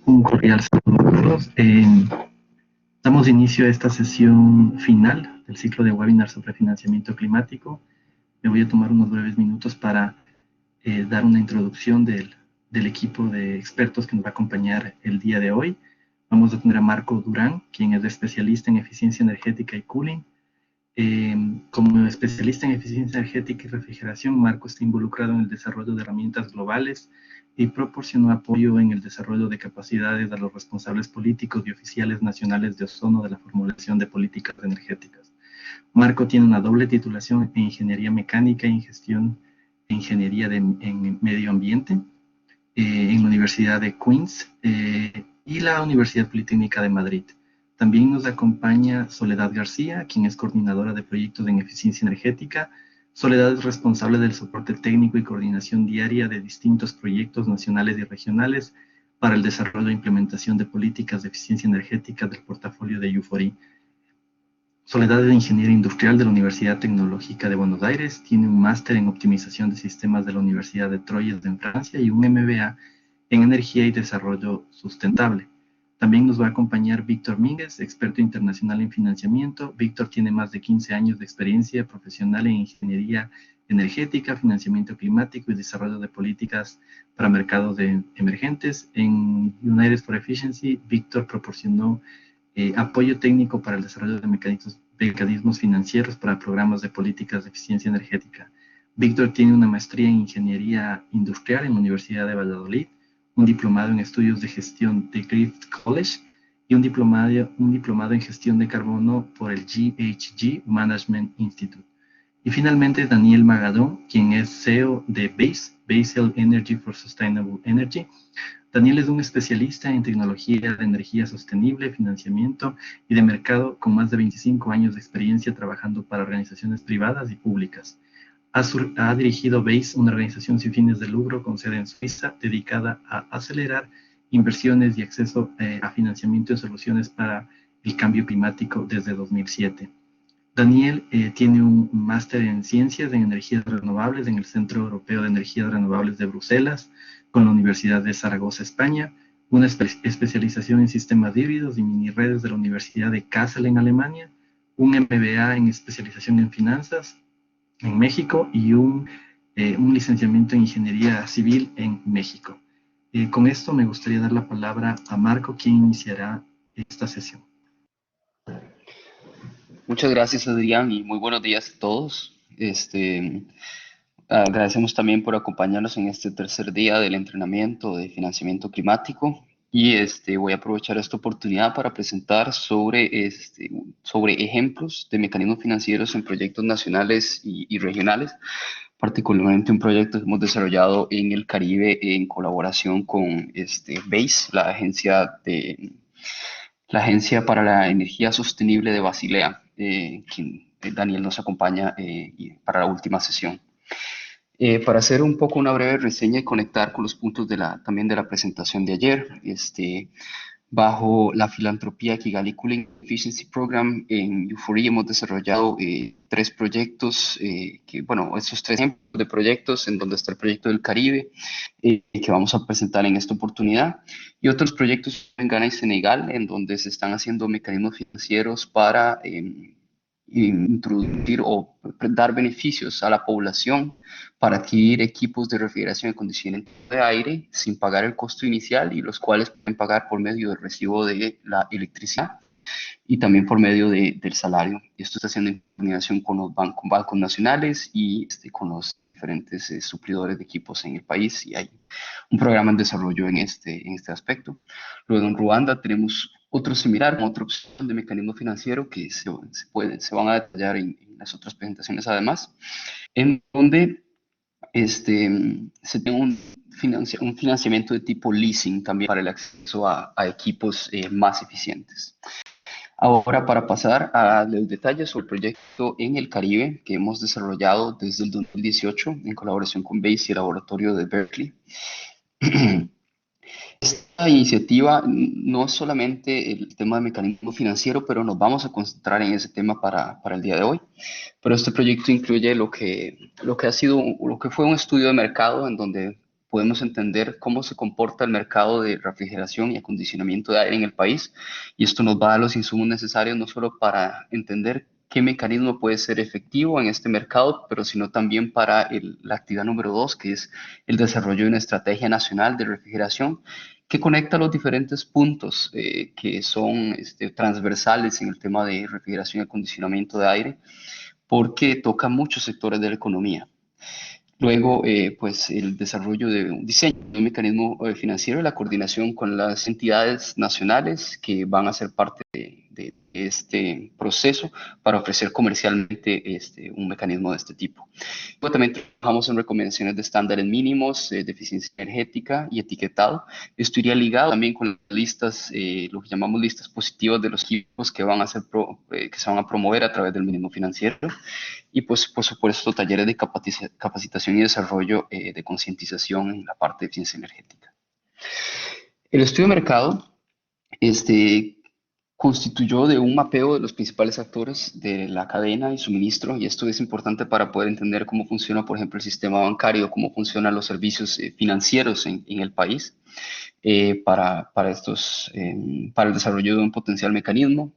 Un cordial saludo a todos. Damos inicio a esta sesión final del ciclo de webinars sobre financiamiento climático. Me voy a tomar unos breves minutos para dar una introducción del equipo de expertos que nos va a acompañar el día de hoy. Vamos a tener a Marco Durán, quien es especialista en eficiencia energética y cooling. Como especialista en eficiencia energética y refrigeración, Marco está involucrado en el desarrollo de herramientas globales y proporcionó apoyo en el desarrollo de capacidades a los responsables políticos y oficiales nacionales de Ozono de la formulación de políticas energéticas. Marco tiene una doble titulación en Ingeniería Mecánica y en Gestión e Ingeniería en Medio Ambiente en la Universidad de Queens y la Universidad Politécnica de Madrid. También nos acompaña Soledad García, quien es coordinadora de proyectos en eficiencia energética. Soledad es responsable del soporte técnico y coordinación diaria de distintos proyectos nacionales y regionales para el desarrollo e implementación de políticas de eficiencia energética del portafolio de U4E. Soledad es ingeniera industrial de la Universidad Tecnológica de Buenos Aires, tiene un máster en optimización de sistemas de la Universidad de Troyes en Francia y un MBA en energía y desarrollo sustentable. También nos va a acompañar Víctor Mínguez, experto internacional en financiamiento. Víctor tiene más de 15 años de experiencia profesional en ingeniería energética, financiamiento climático y desarrollo de políticas para mercados emergentes. En United for Efficiency, Víctor proporcionó apoyo técnico para el desarrollo de mecanismos financieros para programas de políticas de eficiencia energética. Víctor tiene una maestría en Ingeniería Industrial en la Universidad de Valladolid, un diplomado en Estudios de Gestión de Griffith College y un diplomado en Gestión de Carbono por el GHG Management Institute. Y finalmente, Daniel Magadón, quien es CEO de Basel Energy for Sustainable Energy. Daniel es un especialista en tecnología de energía sostenible, financiamiento y de mercado con más de 25 años de experiencia trabajando para organizaciones privadas y públicas. Ha dirigido BASE, una organización sin fines de lucro con sede en Suiza, dedicada a acelerar inversiones y acceso a financiamiento de soluciones para el cambio climático desde 2007. Daniel tiene un máster en Ciencias en Energías Renovables en el Centro Europeo de Energías Renovables de Bruselas, con la Universidad de Zaragoza, España, una especialización en sistemas híbridos y mini redes de la Universidad de Kassel en Alemania, un MBA en especialización en finanzas en México y un licenciamiento en Ingeniería Civil en México. Con esto me gustaría dar la palabra a Marco, quien iniciará esta sesión. Muchas gracias, Adrián, y muy buenos días a todos. Agradecemos también por acompañarnos en este tercer día del entrenamiento de financiamiento climático y voy a aprovechar esta oportunidad para presentar sobre ejemplos de mecanismos financieros en proyectos nacionales y regionales, particularmente un proyecto que hemos desarrollado en el Caribe en colaboración con BASE, la Agencia para la Energía Sostenible de Basilea, quien Daniel nos acompaña para la última sesión. Para hacer un poco una breve reseña y conectar con los puntos también de la presentación de ayer, bajo la filantropía Kigali Cooling Efficiency Program en U4E hemos desarrollado tres proyectos, estos tres ejemplos de proyectos en donde está el proyecto del Caribe, que vamos a presentar en esta oportunidad, y otros proyectos en Ghana y Senegal, en donde se están haciendo mecanismos financieros para introducir o dar beneficios a la población para adquirir equipos de refrigeración y acondicionamiento de aire sin pagar el costo inicial y los cuales pueden pagar por medio del recibo de la electricidad y también por medio del salario. Esto está haciendo en coordinación con los bancos nacionales y con los diferentes suplidores de equipos en el país, y hay un programa en desarrollo en este aspecto. Luego en Ruanda tenemos otro similar, otra opción de mecanismo financiero que se van a detallar en las otras presentaciones además, en donde se tiene un financiamiento de tipo leasing también para el acceso a equipos más eficientes. Ahora, para pasar a los detalles sobre el proyecto en el Caribe que hemos desarrollado desde el 2018 en colaboración con BASE y el laboratorio de Berkeley. Esta iniciativa no es solamente el tema de mecanismo financiero, pero nos vamos a concentrar en ese tema para el día de hoy. Pero este proyecto incluye lo que fue un estudio de mercado en donde podemos entender cómo se comporta el mercado de refrigeración y acondicionamiento de aire en el país, y esto nos va a dar los insumos necesarios no solo para entender qué mecanismo puede ser efectivo en este mercado, pero sino también para la actividad número dos, que es el desarrollo de una estrategia nacional de refrigeración que conecta los diferentes puntos que son transversales en el tema de refrigeración y acondicionamiento de aire, porque toca muchos sectores de la economía. Luego, pues el desarrollo de un diseño de un mecanismo financiero y la coordinación con las entidades nacionales que van a ser parte de este proceso para ofrecer comercialmente un mecanismo de este tipo. Luego también trabajamos en recomendaciones de estándares mínimos de eficiencia energética y etiquetado. Esto iría ligado también con las listas, lo que llamamos listas positivas de los equipos que van a ser que se van a promover a través del mínimo financiero. Y pues, por supuesto, talleres de capacitación y desarrollo de concientización en la parte de eficiencia energética. El estudio de mercado constituyó de un mapeo de los principales actores de la cadena y suministro, y esto es importante para poder entender cómo funciona, por ejemplo, el sistema bancario, cómo funcionan los servicios financieros en el país para el desarrollo de un potencial mecanismo.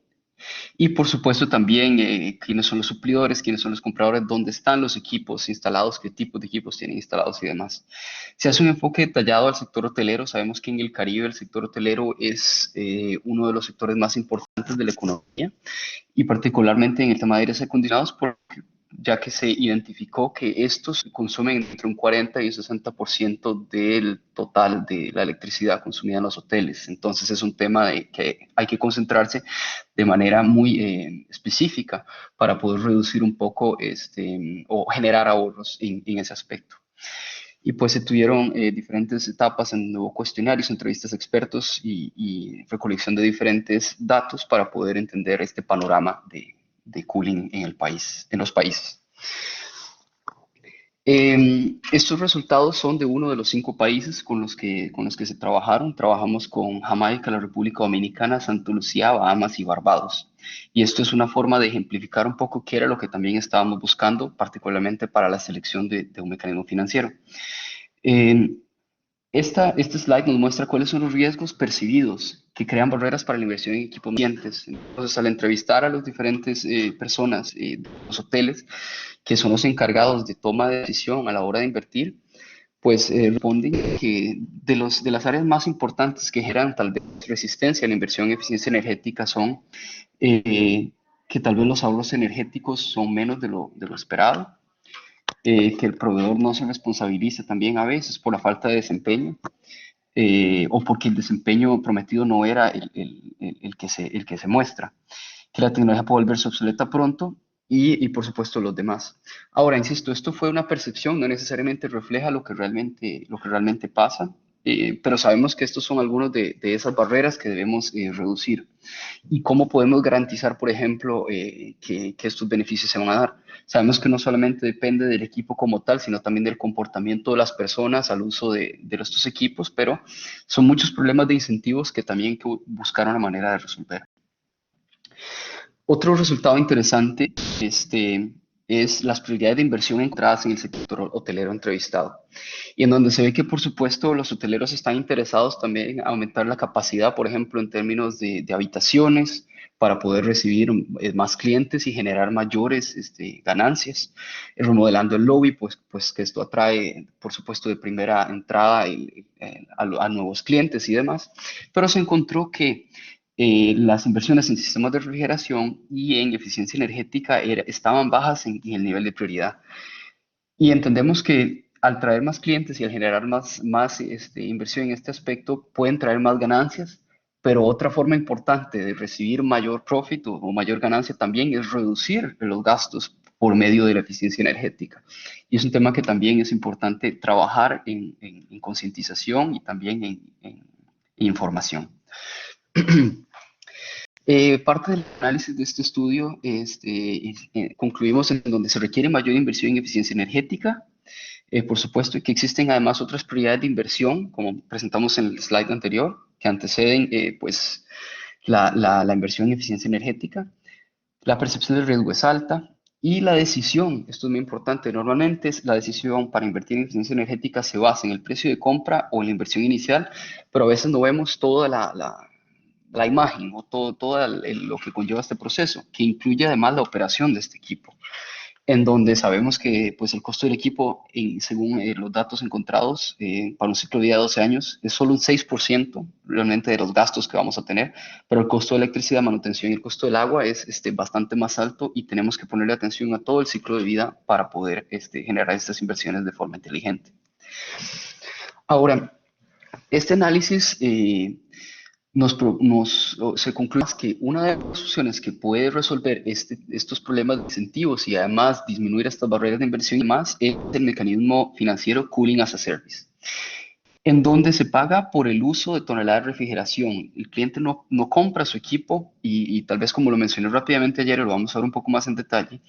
Y por supuesto también quiénes son los suplidores, quiénes son los compradores, dónde están los equipos instalados, qué tipos de equipos tienen instalados y demás. Se hace un enfoque detallado al sector hotelero. Sabemos que en el Caribe el sector hotelero es uno de los sectores más importantes de la economía, y particularmente en el tema de aires acondicionados, ya que se identificó que estos consumen entre un 40 y un 60% del total de la electricidad consumida en los hoteles. Entonces es un tema de que hay que concentrarse de manera muy específica para poder reducir un poco o generar ahorros en ese aspecto. Y pues se tuvieron diferentes etapas en nuevos cuestionarios, entrevistas a expertos y recolección de diferentes datos para poder entender este panorama de cooling en el país, en los países. Estos resultados son de uno de los 5 países con los que se trabajaron. Trabajamos con Jamaica, la República Dominicana, Santa Lucía, Bahamas y Barbados. Y esto es una forma de ejemplificar un poco qué era lo que también estábamos buscando, particularmente para la selección de un mecanismo financiero. Este slide nos muestra cuáles son los riesgos percibidos que crean barreras para la inversión en equipos eficientes. Entonces, al entrevistar a las diferentes personas de los hoteles, que son los encargados de toma de decisión a la hora de invertir, pues responden que de las áreas más importantes que generan tal vez resistencia a la inversión en eficiencia energética son que tal vez los ahorros energéticos son menos de lo esperado, que el proveedor no se responsabilice también a veces por la falta de desempeño o porque el desempeño prometido no era el que se muestra, que la tecnología puede volverse obsoleta pronto y por supuesto los demás. Ahora, insisto, esto fue una percepción, no necesariamente refleja lo que realmente pasa, pero sabemos que estos son algunos de esas barreras que debemos reducir. ¿Y cómo podemos garantizar, por ejemplo, que estos beneficios se van a dar? Sabemos que no solamente depende del equipo como tal, sino también del comportamiento de las personas al uso de estos equipos, pero son muchos problemas de incentivos que también hay que buscar una manera de resolver. Otro resultado interesante es las prioridades de inversión encontradas en el sector hotelero entrevistado, y en donde se ve que, por supuesto, los hoteleros están interesados también en aumentar la capacidad, por ejemplo, en términos de habitaciones, para poder recibir más clientes y generar mayores ganancias, remodelando el lobby, pues que esto atrae, por supuesto, de primera entrada a nuevos clientes y demás, pero se encontró que las inversiones en sistemas de refrigeración y en eficiencia energética estaban bajas en el nivel de prioridad. Y entendemos que al traer más clientes y al generar más inversión en este aspecto, pueden traer más ganancias, pero otra forma importante de recibir mayor profit o mayor ganancia también es reducir los gastos por medio de la eficiencia energética. Y es un tema que también es importante trabajar en concientización y también en información. Parte del análisis de este estudio concluimos en donde se requiere mayor inversión en eficiencia energética. Por supuesto que existen además otras prioridades de inversión, como presentamos en el slide anterior, que anteceden pues, la inversión en eficiencia energética. La percepción del riesgo es alta, Y la decisión, esto es muy importante, normalmente la decisión para invertir en eficiencia energética se basa en el precio de compra o en la inversión inicial, pero a veces no vemos toda la imagen o todo lo que conlleva este proceso, que incluye además la operación de este equipo, en donde sabemos que pues, el costo del equipo, según los datos encontrados para un ciclo de vida de 12 años, es solo un 6% realmente de los gastos que vamos a tener, pero el costo de electricidad, manutención y el costo del agua es bastante más alto y tenemos que ponerle atención a todo el ciclo de vida para poder generar estas inversiones de forma inteligente. Ahora, este análisis se concluye que una de las soluciones que puede resolver estos problemas de incentivos y además disminuir estas barreras de inversión y más es el mecanismo financiero Cooling as a Service, en donde se paga por el uso de toneladas de refrigeración. El cliente no compra su equipo y tal vez como lo mencioné rápidamente ayer, y lo vamos a ver un poco más en detalle,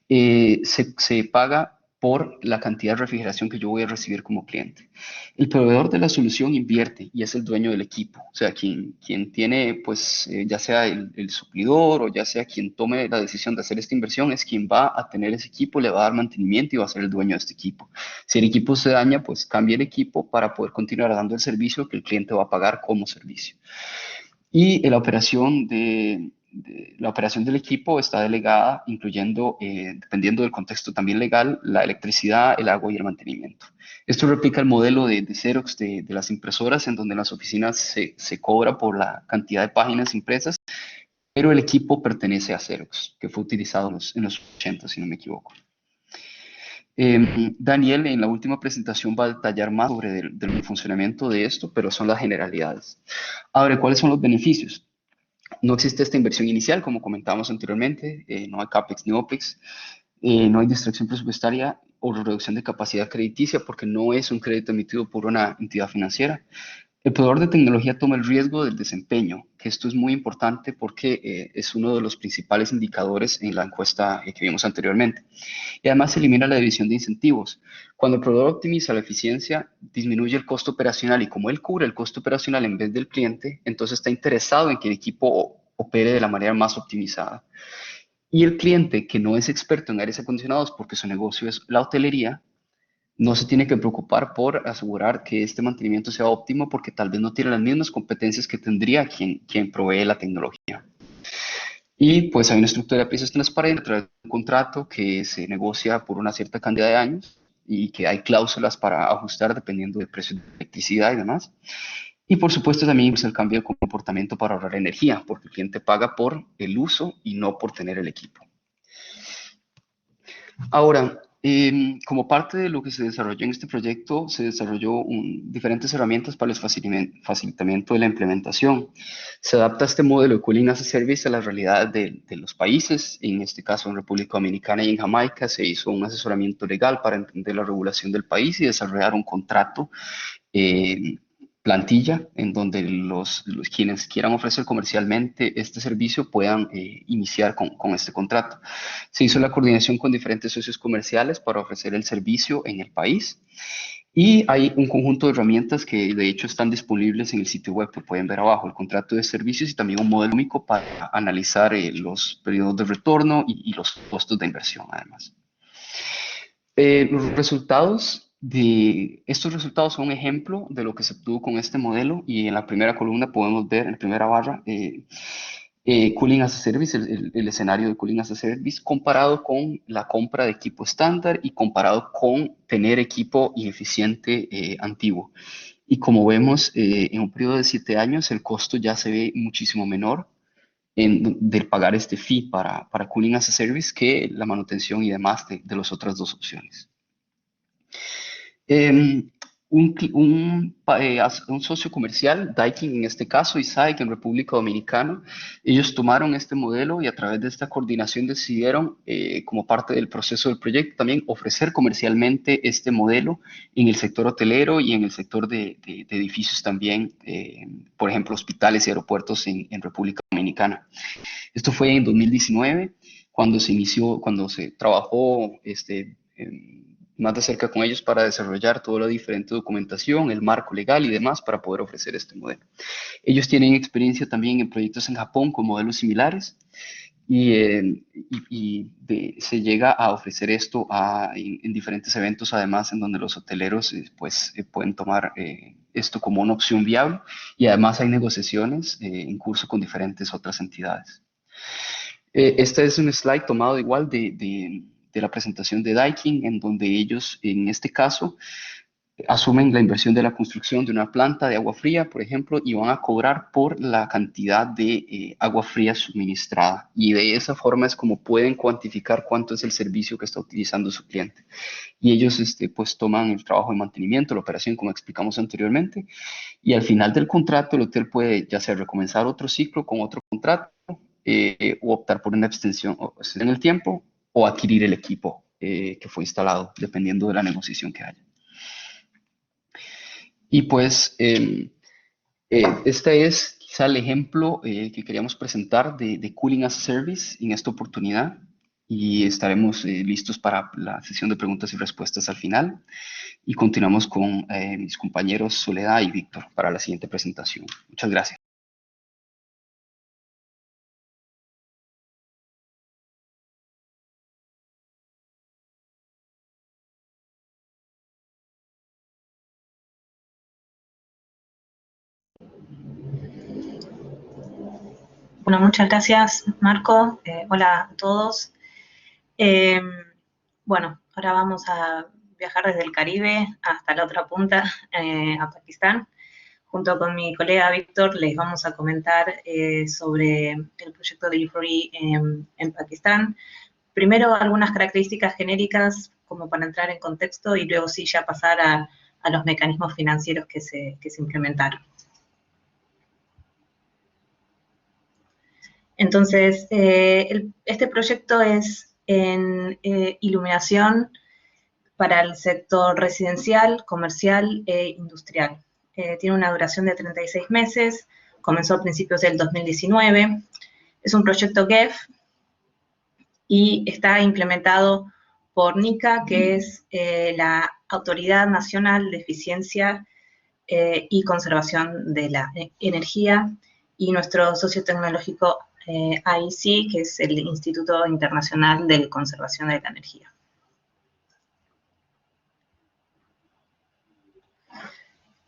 se paga por la cantidad de refrigeración que yo voy a recibir como cliente. El proveedor de la solución invierte y es el dueño del equipo, o sea, quien tiene, pues, ya sea el suplidor o ya sea quien tome la decisión de hacer esta inversión, es quien va a tener ese equipo, le va a dar mantenimiento y va a ser el dueño de este equipo. Si el equipo se daña, pues cambia el equipo para poder continuar dando el servicio que el cliente va a pagar como servicio. Y la operación del equipo está delegada, incluyendo, dependiendo del contexto también legal, la electricidad, el agua y el mantenimiento. Esto replica el modelo de Xerox de las impresoras, en donde en las oficinas se cobra por la cantidad de páginas impresas, pero el equipo pertenece a Xerox, que fue utilizado en los 80, si no me equivoco. Daniel en la última presentación va a detallar más sobre del funcionamiento de esto, pero son las generalidades. Ahora, ¿cuáles son los beneficios? No existe esta inversión inicial, como comentábamos anteriormente, no hay CAPEX ni OPEX, no hay distracción presupuestaria o reducción de capacidad crediticia porque no es un crédito emitido por una entidad financiera. El proveedor de tecnología toma el riesgo del desempeño, que esto es muy importante porque es uno de los principales indicadores en la encuesta que vimos anteriormente. Y además se elimina la división de incentivos. Cuando el proveedor optimiza la eficiencia, disminuye el costo operacional y como él cubre el costo operacional en vez del cliente, entonces está interesado en que el equipo opere de la manera más optimizada. Y el cliente que no es experto en aires acondicionados porque su negocio es la hotelería, no se tiene que preocupar por asegurar que este mantenimiento sea óptimo porque tal vez no tiene las mismas competencias que tendría quien provee la tecnología. Y pues hay una estructura de precios transparente a través de un contrato que se negocia por una cierta cantidad de años y que hay cláusulas para ajustar dependiendo del precio de electricidad y demás. Y por supuesto también pues, el cambio de comportamiento para ahorrar energía, porque el cliente paga por el uso y no por tener el equipo. Ahora, como parte de lo que se desarrolló en este proyecto, se desarrolló diferentes herramientas para el facilitamiento de la implementación. Se adapta este modelo de Cooling as a Service a las realidades de los países. En este caso, en República Dominicana y en Jamaica, se hizo un asesoramiento legal para entender la regulación del país y desarrollar un contrato plantilla en donde quienes quieran ofrecer comercialmente este servicio puedan iniciar con este contrato. Se hizo la coordinación con diferentes socios comerciales para ofrecer el servicio en el país y hay un conjunto de herramientas que de hecho están disponibles en el sitio web que pueden ver abajo, el contrato de servicios y también un modelo único para analizar los periodos de retorno y los costos de inversión además. Los resultados estos resultados son un ejemplo de lo que se obtuvo con este modelo y en la primera columna podemos ver, en la primera barra, Cooling as a Service, el escenario de Cooling as a Service comparado con la compra de equipo estándar y comparado con tener equipo ineficiente antiguo. Y como vemos, en un periodo de 7 años el costo ya se ve muchísimo menor de pagar este fee para Cooling as a Service que la manutención y demás de las otras dos opciones. Un socio comercial, Daikin en este caso, y SAIC en República Dominicana, ellos tomaron este modelo y a través de esta coordinación decidieron, como parte del proceso del proyecto, también ofrecer comercialmente este modelo en el sector hotelero y en el sector de edificios también, por ejemplo, hospitales y aeropuertos en República Dominicana. Esto fue en 2019, cuando se trabajó más de cerca con ellos para desarrollar toda la diferente documentación, el marco legal y demás para poder ofrecer este modelo. Ellos tienen experiencia también en proyectos en Japón con modelos similares Se llega a ofrecer esto en diferentes eventos, además, en donde los hoteleros pues, pueden tomar esto como una opción viable, y además hay negociaciones en curso con diferentes otras entidades. Este es un slide tomado igual de la presentación de Daikin, en donde ellos, en este caso, asumen la inversión de la construcción de una planta de agua fría, por ejemplo, y van a cobrar por la cantidad de agua fría suministrada. Y de esa forma es como pueden cuantificar cuánto es el servicio que está utilizando su cliente. Y ellos pues toman el trabajo de mantenimiento, la operación, como explicamos anteriormente, y al final del contrato el hotel puede ya sea recomenzar otro ciclo con otro contrato, o optar por una extensión en el tiempo, o adquirir el equipo que fue instalado, dependiendo de la negociación que haya. Y pues este es quizá el ejemplo que queríamos presentar de Cooling as a Service en esta oportunidad, y estaremos listos para la sesión de preguntas y respuestas al final, y continuamos con mis compañeros Soledad y Víctor para la siguiente presentación. Muchas gracias. Bueno, muchas gracias, Marco. Hola a todos. Bueno, ahora vamos a viajar desde el Caribe hasta la otra punta, a Pakistán. Junto con mi colega Víctor les vamos a comentar sobre el proyecto de E4E en Pakistán. Primero, algunas características genéricas como para entrar en contexto, y luego sí ya pasar a los mecanismos financieros que se implementaron. Entonces, este proyecto es en iluminación para el sector residencial, comercial e industrial. Tiene una duración de 36 meses, comenzó a principios del 2019, es un proyecto GEF y está implementado por NICA, que es la Autoridad Nacional de Eficiencia y Conservación de la Energía, y nuestro socio tecnológico IEC, que es el Instituto Internacional de Conservación de la Energía.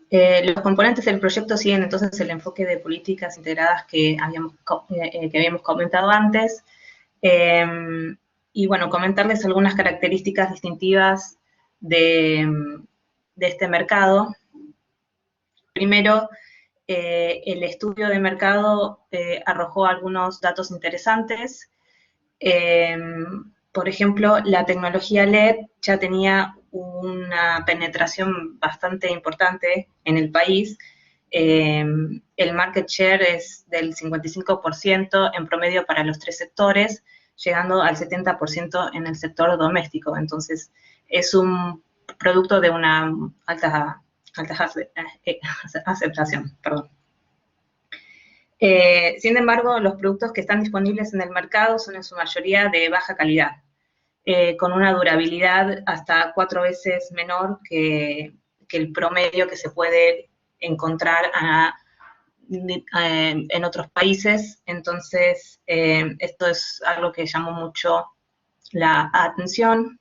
Los componentes del proyecto siguen entonces el enfoque de políticas integradas que habíamos comentado antes. Y bueno, comentarles algunas características distintivas de este mercado. Primero, el estudio de mercado arrojó algunos datos interesantes. Por ejemplo, la tecnología LED ya tenía una penetración bastante importante en el país. El market share es del 55% en promedio para los tres sectores, llegando al 70% en el sector doméstico. Entonces, es un producto de una alta aceptación. Perdón. Sin embargo, los productos que están disponibles en el mercado son en su mayoría de baja calidad, con una durabilidad hasta 4 veces menor que el promedio que se puede encontrar en otros países. Entonces, esto es algo que llamó mucho la atención.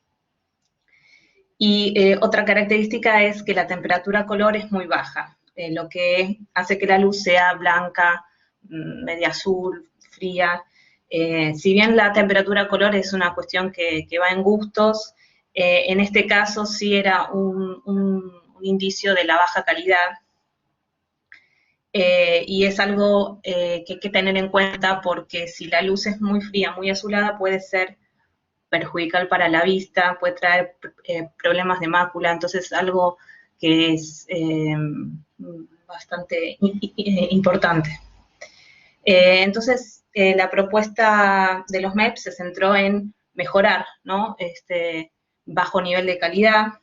Y otra característica es que la temperatura color es muy baja, lo que hace que la luz sea blanca, media azul, fría. Si bien la temperatura color es una cuestión que va en gustos, en este caso sí era un indicio de la baja calidad, y es algo que hay que tener en cuenta, porque si la luz es muy fría, muy azulada, puede ser perjudicial para la vista, puede traer problemas de mácula. Entonces algo que es bastante importante. Entonces, la propuesta de los MEP se centró en mejorar, ¿no?, este bajo nivel de calidad,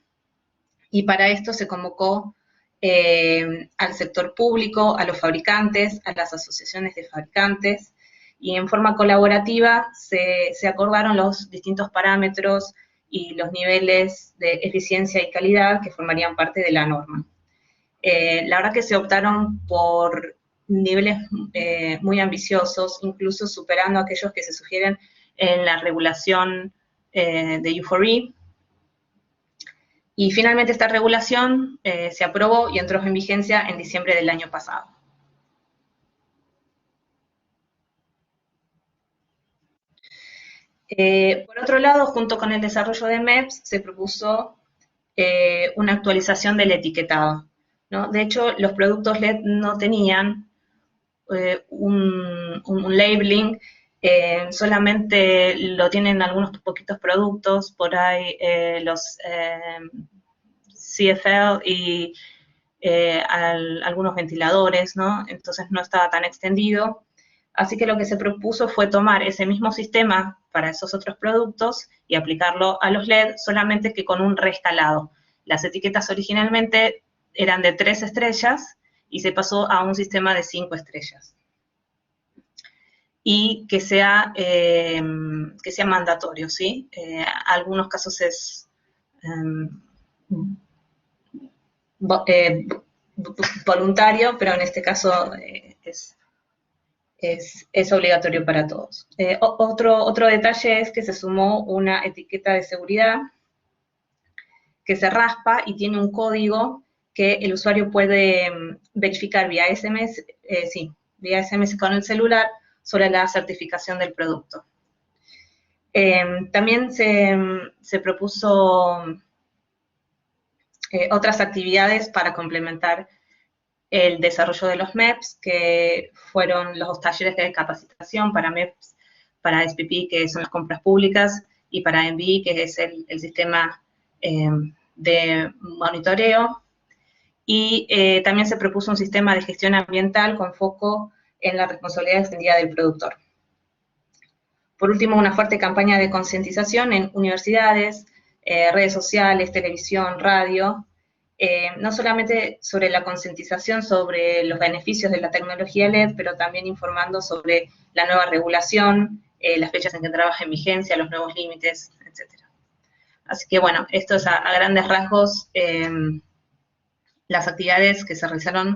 y para esto se convocó al sector público, a los fabricantes, a las asociaciones de fabricantes, y en forma colaborativa se acordaron los distintos parámetros y los niveles de eficiencia y calidad que formarían parte de la norma. La verdad que se optaron por niveles muy ambiciosos, incluso superando aquellos que se sugieren en la regulación de U4E. Y finalmente esta regulación se aprobó y entró en vigencia en diciembre del año pasado. Por otro lado, junto con el desarrollo de MEPS, se propuso una actualización del etiquetado, ¿no? De hecho, los productos LED no tenían un labeling, solamente lo tienen algunos poquitos productos, por ahí los CFL y algunos ventiladores, ¿no? Entonces no estaba tan extendido. Así que lo que se propuso fue tomar ese mismo sistema para esos otros productos y aplicarlo a los LED, solamente que con un reescalado. Las etiquetas originalmente eran de 3 estrellas y se pasó a un sistema de 5 estrellas. Y que sea mandatorio, ¿sí? Algunos casos es voluntario, pero en este caso es obligatorio para todos. Otro detalle es que se sumó una etiqueta de seguridad que se raspa y tiene un código que el usuario puede verificar vía SMS, vía SMS con el celular sobre la certificación del producto. También se propuso otras actividades para complementar el desarrollo de los MEPS, que fueron los talleres de capacitación para MEPS, para SPP, que son las compras públicas, y para ENVI, que es el sistema de monitoreo. Y también se propuso un sistema de gestión ambiental con foco en la responsabilidad extendida del productor. Por último, una fuerte campaña de concientización en universidades, redes sociales, televisión, radio, no solamente sobre la concientización sobre los beneficios de la tecnología LED, pero también informando sobre la nueva regulación, las fechas en que trabaja en vigencia, los nuevos límites, etc. Así que bueno, esto es a grandes rasgos las actividades que se realizaron,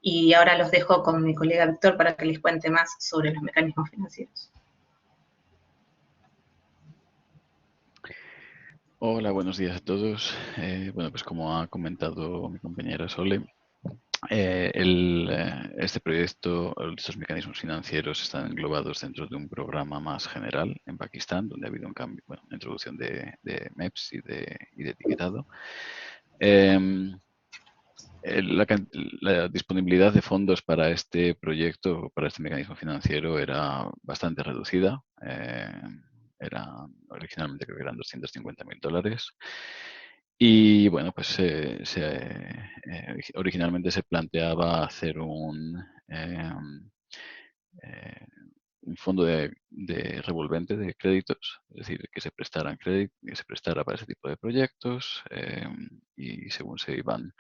y ahora los dejo con mi colega Víctor para que les cuente más sobre los mecanismos financieros. Hola, buenos días a todos. Bueno, pues como ha comentado mi compañera Sole, este proyecto, estos mecanismos financieros están englobados dentro de un programa más general en Pakistán, donde ha habido un cambio, bueno, una introducción de MEPS y de etiquetado. La disponibilidad de fondos para este proyecto, para este mecanismo financiero, era bastante reducida. Originalmente creo que eran $250.000. Y bueno, pues originalmente se planteaba hacer un fondo de revolvente de créditos, es decir, que se prestaran créditos, que se prestara para ese tipo de proyectos, y según se iban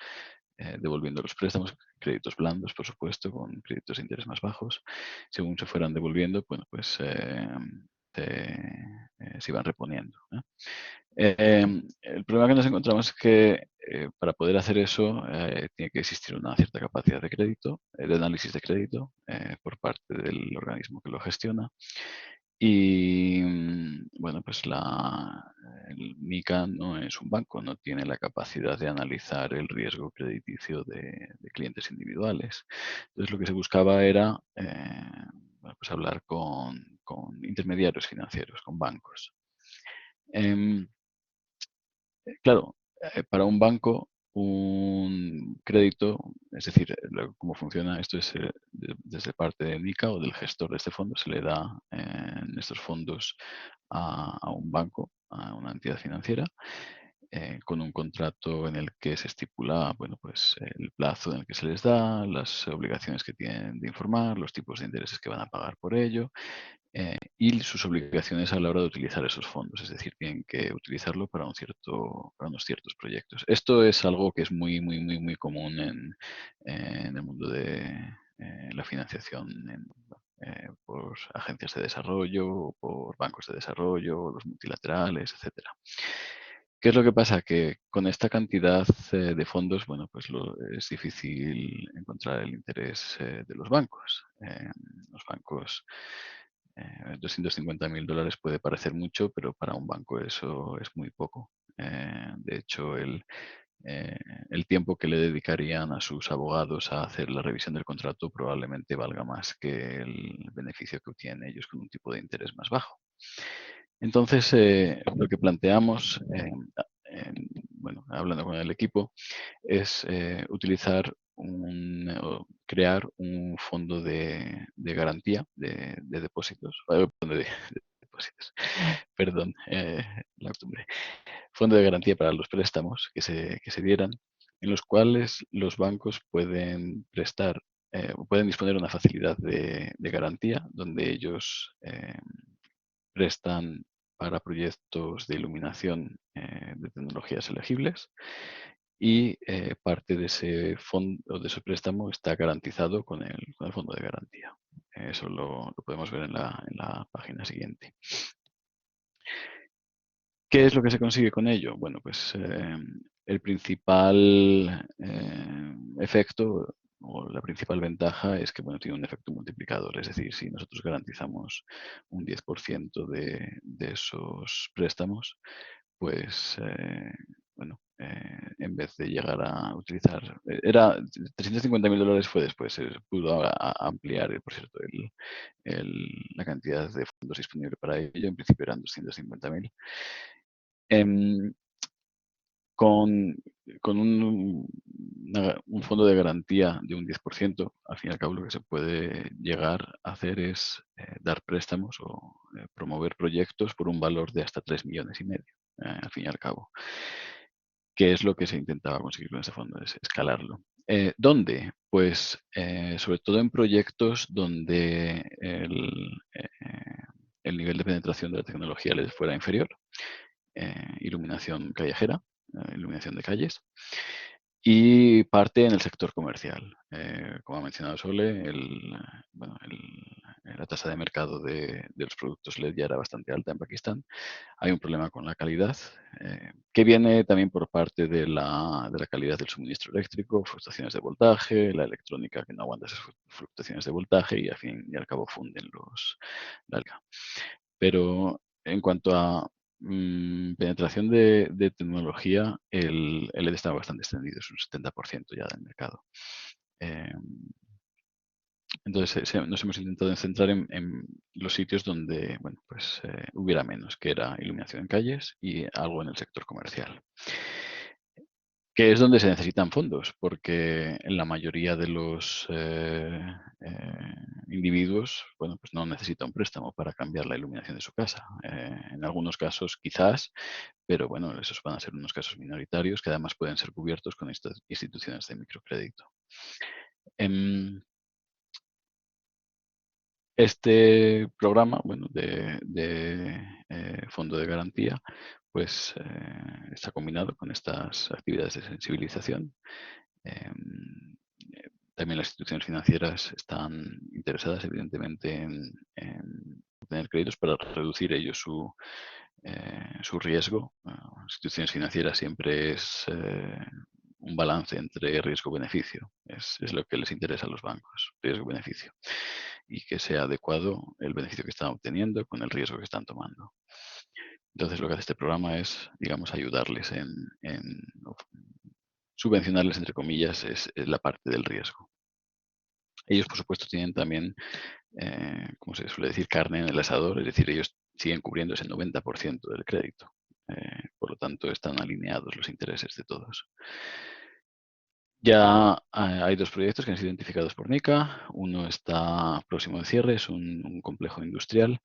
devolviendo los préstamos, créditos blandos, por supuesto, con créditos de interés más bajos, según se fueran devolviendo, bueno, pues se iban reponiendo, ¿no? El problema que nos encontramos es que para poder hacer eso tiene que existir una cierta capacidad de crédito, de análisis de crédito por parte del organismo que lo gestiona. Y bueno, pues el MICA no es un banco, no tiene la capacidad de analizar el riesgo crediticio de clientes individuales. Entonces lo que se buscaba era bueno, pues hablar con intermediarios financieros, con bancos. Claro, para un banco un crédito, es decir, cómo funciona esto es desde parte de MICA o del gestor de este fondo, se le da estos fondos a un banco, a una entidad financiera, con un contrato en el que se estipula, bueno, pues el plazo en el que se les da, las obligaciones que tienen de informar, los tipos de intereses que van a pagar por ello, y sus obligaciones a la hora de utilizar esos fondos, es decir, tienen que utilizarlo para unos ciertos proyectos. Esto es algo que es muy, muy, muy, muy común en el mundo de la financiación por agencias de desarrollo, por bancos de desarrollo, los multilaterales, etcétera. ¿Qué es lo que pasa? Que con esta cantidad de fondos, bueno, pues es difícil encontrar el interés de los bancos. Los bancos, 250.000 dólares puede parecer mucho, pero para un banco eso es muy poco. De hecho, el tiempo que le dedicarían a sus abogados a hacer la revisión del contrato probablemente valga más que el beneficio que obtienen ellos con un tipo de interés más bajo. Entonces, lo que planteamos, bueno, hablando con el equipo, es utilizar o crear un fondo de garantía de depósitos, de depósitos, perdón, la costumbre. Fondo de garantía para los préstamos que se dieran, en los cuales los bancos pueden prestar, pueden disponer de una facilidad de garantía donde ellos prestan para proyectos de iluminación de tecnologías elegibles y parte de ese fondo, de ese préstamo está garantizado con el fondo de garantía. Eso lo podemos ver en la página siguiente. ¿Qué es lo que se consigue con ello? Bueno, pues el principal efecto o la principal ventaja es que bueno, tiene un efecto multiplicador. Es decir, si nosotros garantizamos un 10% de esos préstamos, pues bueno, en vez de llegar a utilizar, era 350.000 dólares fue después, se pudo ampliar, por cierto, la cantidad de fondos disponible para ello. En principio eran 250.000. Con, con un fondo de garantía de un 10%, al fin y al cabo lo que se puede llegar a hacer es dar préstamos o promover proyectos por un valor de hasta 3,5 millones, al fin y al cabo. ¿Qué es lo que se intentaba conseguir con ese fondo? Es escalarlo. ¿Dónde? Pues sobre todo en proyectos donde el nivel de penetración de la tecnología les fuera inferior. Iluminación callejera, iluminación de calles, y parte en el sector comercial. Como ha mencionado Sole, la tasa de mercado de los productos LED ya era bastante alta en Pakistán. Hay un problema con la calidad, que viene también por parte de la calidad del suministro eléctrico, fluctuaciones de voltaje, la electrónica que no aguanta esas fluctuaciones de voltaje y al fin y al cabo funden la alga. Pero en cuanto a penetración de tecnología, el LED está bastante extendido, es un 70% ya del mercado. Entonces nos hemos intentado centrar en los sitios donde bueno, pues, hubiera menos, que era iluminación en calles y algo en el sector comercial. Que es donde se necesitan fondos, porque en la mayoría de los individuos, bueno, pues no necesita un préstamo para cambiar la iluminación de su casa. En algunos casos quizás, pero bueno, esos van a ser unos casos minoritarios que además pueden ser cubiertos con estas instituciones de microcrédito. Este programa, bueno, de fondo de garantía, pues está combinado con estas actividades de sensibilización. También las instituciones financieras están interesadas, evidentemente, en obtener créditos para reducir ellos su riesgo. Instituciones financieras siempre es un balance entre riesgo-beneficio. Es lo que les interesa a los bancos, riesgo-beneficio. Y que sea adecuado el beneficio que están obteniendo con el riesgo que están tomando. Entonces, lo que hace este programa es, digamos, ayudarles subvencionarles, entre comillas, es la parte del riesgo. Ellos, por supuesto, tienen también, como se suele decir, carne en el asador, es decir, ellos siguen cubriendo ese 90% del crédito. Por lo tanto, están alineados los intereses de todos. Ya hay 2 proyectos que han sido identificados por NICA. Uno está próximo de cierre, es un complejo industrial.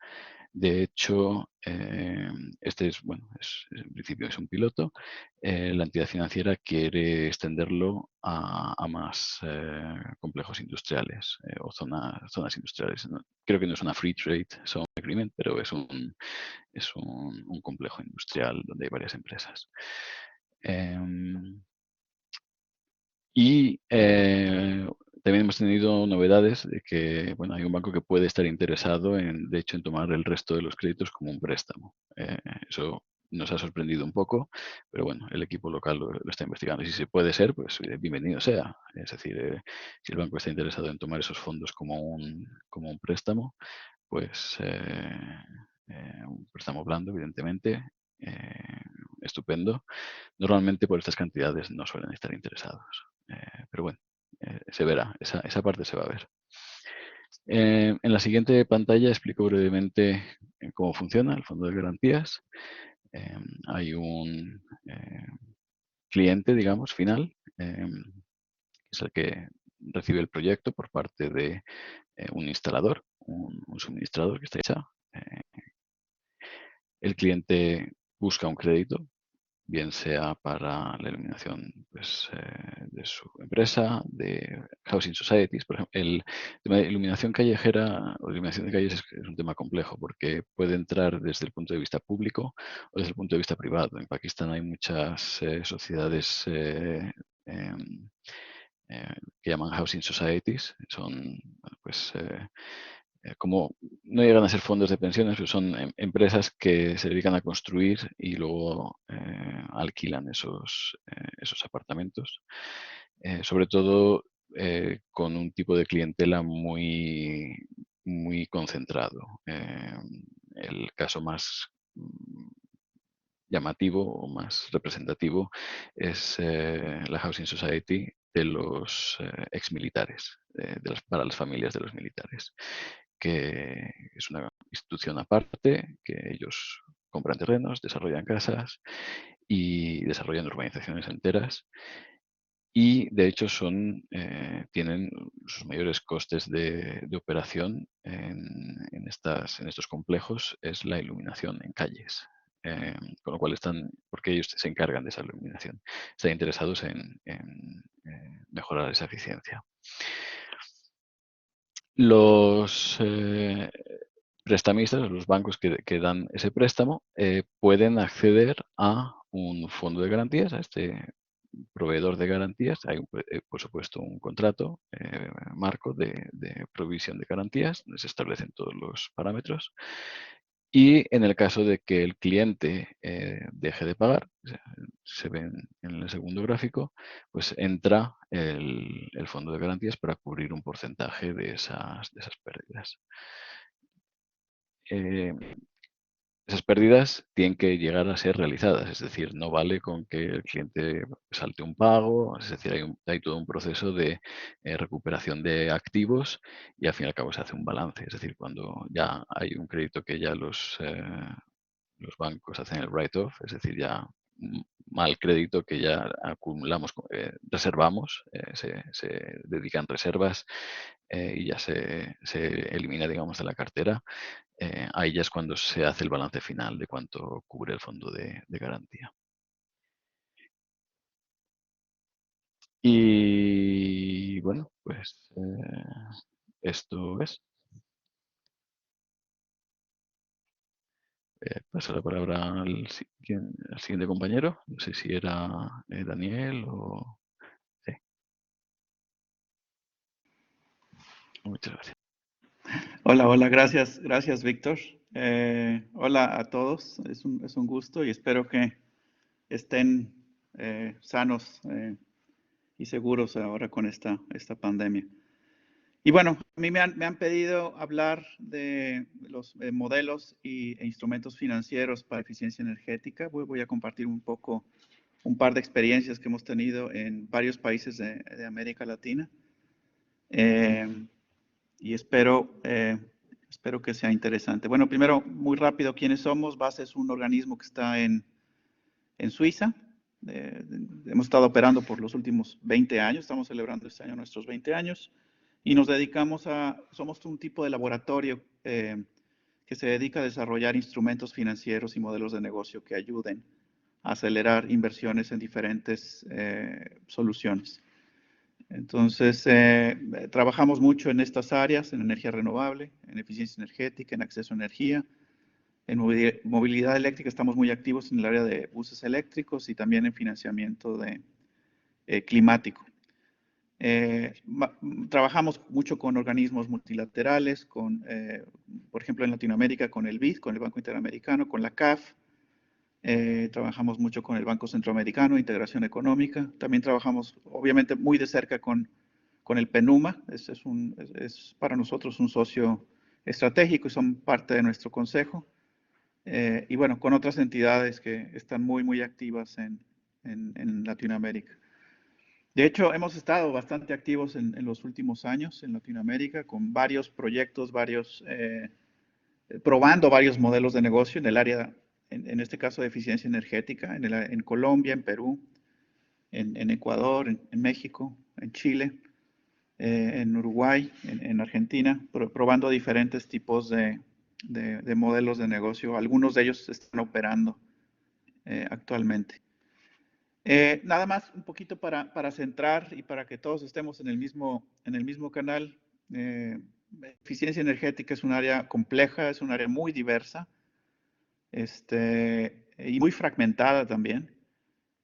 De hecho, este es, bueno, en principio es un piloto. La entidad financiera quiere extenderlo a más complejos industriales o zonas industriales. Creo que no es una free trade zone agreement, pero es un complejo industrial donde hay varias empresas. Y también hemos tenido novedades de que bueno, hay un banco que puede estar interesado de hecho, en tomar el resto de los créditos como un préstamo. Eso nos ha sorprendido un poco, pero bueno, el equipo local lo está investigando. Y si se puede ser, pues bienvenido sea. Es decir, si el banco está interesado en tomar esos fondos como un préstamo, pues un préstamo blando, evidentemente, eh, estupendo. Normalmente por estas cantidades no suelen estar interesados. Pero bueno, se verá, esa parte se va a ver. En la siguiente pantalla explico brevemente cómo funciona el fondo de garantías. Hay un cliente, digamos, final, que es el que recibe el proyecto por parte de un instalador, un suministrador que está hecha. El cliente busca un crédito, bien sea para la iluminación pues, de su empresa, de housing societies. Por ejemplo, el tema de iluminación callejera o iluminación de calles es un tema complejo porque puede entrar desde el punto de vista público o desde el punto de vista privado. En Pakistán hay muchas sociedades em, que llaman housing societies. Son, bueno, pues, como no llegan a ser fondos de pensiones, pero son empresas que se dedican a construir y luego alquilan esos apartamentos. Sobre todo con un tipo de clientela muy concentrado. El caso más llamativo o más representativo es la Housing Society de los exmilitares, para las familias de los militares, que es una institución aparte, que ellos compran terrenos, desarrollan casas y desarrollan urbanizaciones enteras. Y de hecho tienen sus mayores costes de operación en estos complejos es la iluminación en calles. Con lo cual porque ellos se encargan de esa iluminación, están interesados en mejorar esa eficiencia. Los prestamistas, los bancos que dan ese préstamo, pueden acceder a un fondo de garantías, a este proveedor de garantías. Hay, por supuesto, un contrato marco de provisión de garantías, donde se establecen todos los parámetros. Y en el caso de que el cliente deje de pagar, se ve en el segundo gráfico, pues entra el fondo de garantías para cubrir un porcentaje de esas pérdidas. Esas pérdidas tienen que llegar a ser realizadas, es decir, no vale con que el cliente salte un pago, es decir, hay todo un proceso de recuperación de activos y al fin y al cabo se hace un balance, es decir, cuando ya hay un crédito que ya los bancos hacen el write-off, es decir, ya mal crédito que ya acumulamos, reservamos, se dedican reservas y ya se elimina, digamos, de la cartera. Ahí ya es cuando se hace el balance final de cuánto cubre el fondo de garantía. Y bueno, pues esto es. Paso la palabra al siguiente compañero. No sé si era Daniel o... Sí. Muchas gracias. Hola, gracias, Víctor. Hola a todos, es un gusto y espero que estén sanos y seguros ahora con esta pandemia. Y bueno, a mí me han pedido hablar de los modelos e instrumentos financieros para eficiencia energética. Voy a compartir un par de experiencias que hemos tenido en varios países de América Latina. Y espero que sea interesante. Bueno, primero, muy rápido, ¿quiénes somos? BASE es un organismo que está en Suiza. Hemos estado operando por los últimos 20 años, estamos celebrando este año nuestros 20 años, y nos dedicamos somos un tipo de laboratorio que se dedica a desarrollar instrumentos financieros y modelos de negocio que ayuden a acelerar inversiones en diferentes soluciones. Entonces, trabajamos mucho en estas áreas, en energía renovable, en eficiencia energética, en acceso a energía, en movilidad eléctrica. Estamos muy activos en el área de buses eléctricos y también en financiamiento climático. Trabajamos mucho con organismos multilaterales, por ejemplo, en Latinoamérica con el BID, con el Banco Interamericano, con la CAF, Trabajamos mucho con el Banco Centroamericano, Integración Económica. También trabajamos, obviamente, muy de cerca con el PENUMA. Es para nosotros un socio estratégico y son parte de nuestro consejo. Y bueno, con otras entidades que están muy activas en Latinoamérica. De hecho, hemos estado bastante activos en los últimos años en Latinoamérica con varios proyectos, probando varios modelos de negocio en el área, en este caso de eficiencia energética, en Colombia, en Perú, en Ecuador, en México, en Chile, en Uruguay, en Argentina, probando diferentes tipos de modelos de negocio. Algunos de ellos están operando actualmente. Nada más un poquito para centrar y para que todos estemos en el mismo canal. Eficiencia energética es un área compleja, es un área muy diversa y muy fragmentada también.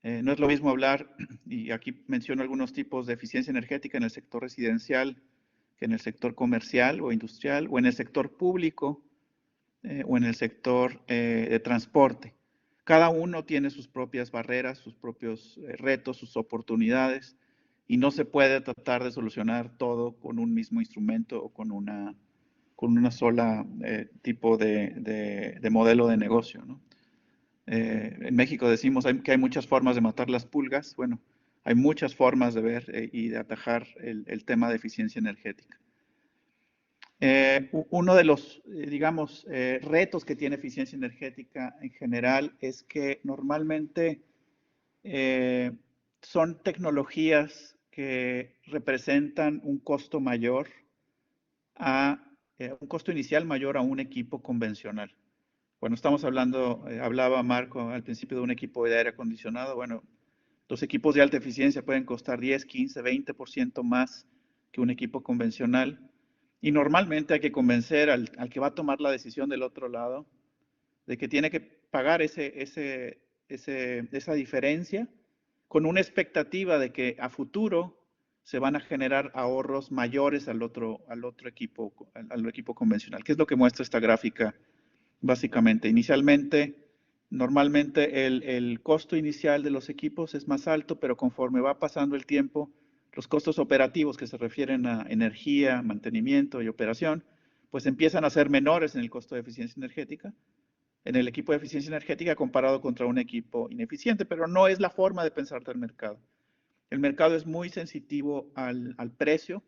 No es lo mismo hablar, y aquí menciono algunos tipos de eficiencia energética en el sector residencial que en el sector comercial o industrial, o en el sector público, o en el sector de transporte. Cada uno tiene sus propias barreras, sus propios retos, sus oportunidades, y no se puede tratar de solucionar todo con un mismo instrumento o con una sola tipo de modelo de negocio, ¿no? En México decimos que hay muchas formas de matar las pulgas. Bueno, hay muchas formas de ver y de atajar el tema de eficiencia energética. Uno de los, digamos, retos que tiene eficiencia energética en general es que normalmente son tecnologías que representan un costo mayor un costo inicial mayor a un equipo convencional. Bueno, estamos hablando, hablaba Marco al principio de un equipo de aire acondicionado. Bueno, los equipos de alta eficiencia pueden costar 10, 15, 20% más que un equipo convencional. Y normalmente hay que convencer al que va a tomar la decisión del otro lado de que tiene que pagar esa diferencia con una expectativa de que a futuro se van a generar ahorros mayores al equipo convencional. ¿Qué es lo que muestra esta gráfica? Básicamente, normalmente el costo inicial de los equipos es más alto, pero conforme va pasando el tiempo, los costos operativos que se refieren a energía, mantenimiento y operación, pues empiezan a ser menores en el costo de eficiencia energética, en el equipo de eficiencia energética comparado contra un equipo ineficiente, pero no es la forma de pensar del mercado. El mercado es muy sensitivo al precio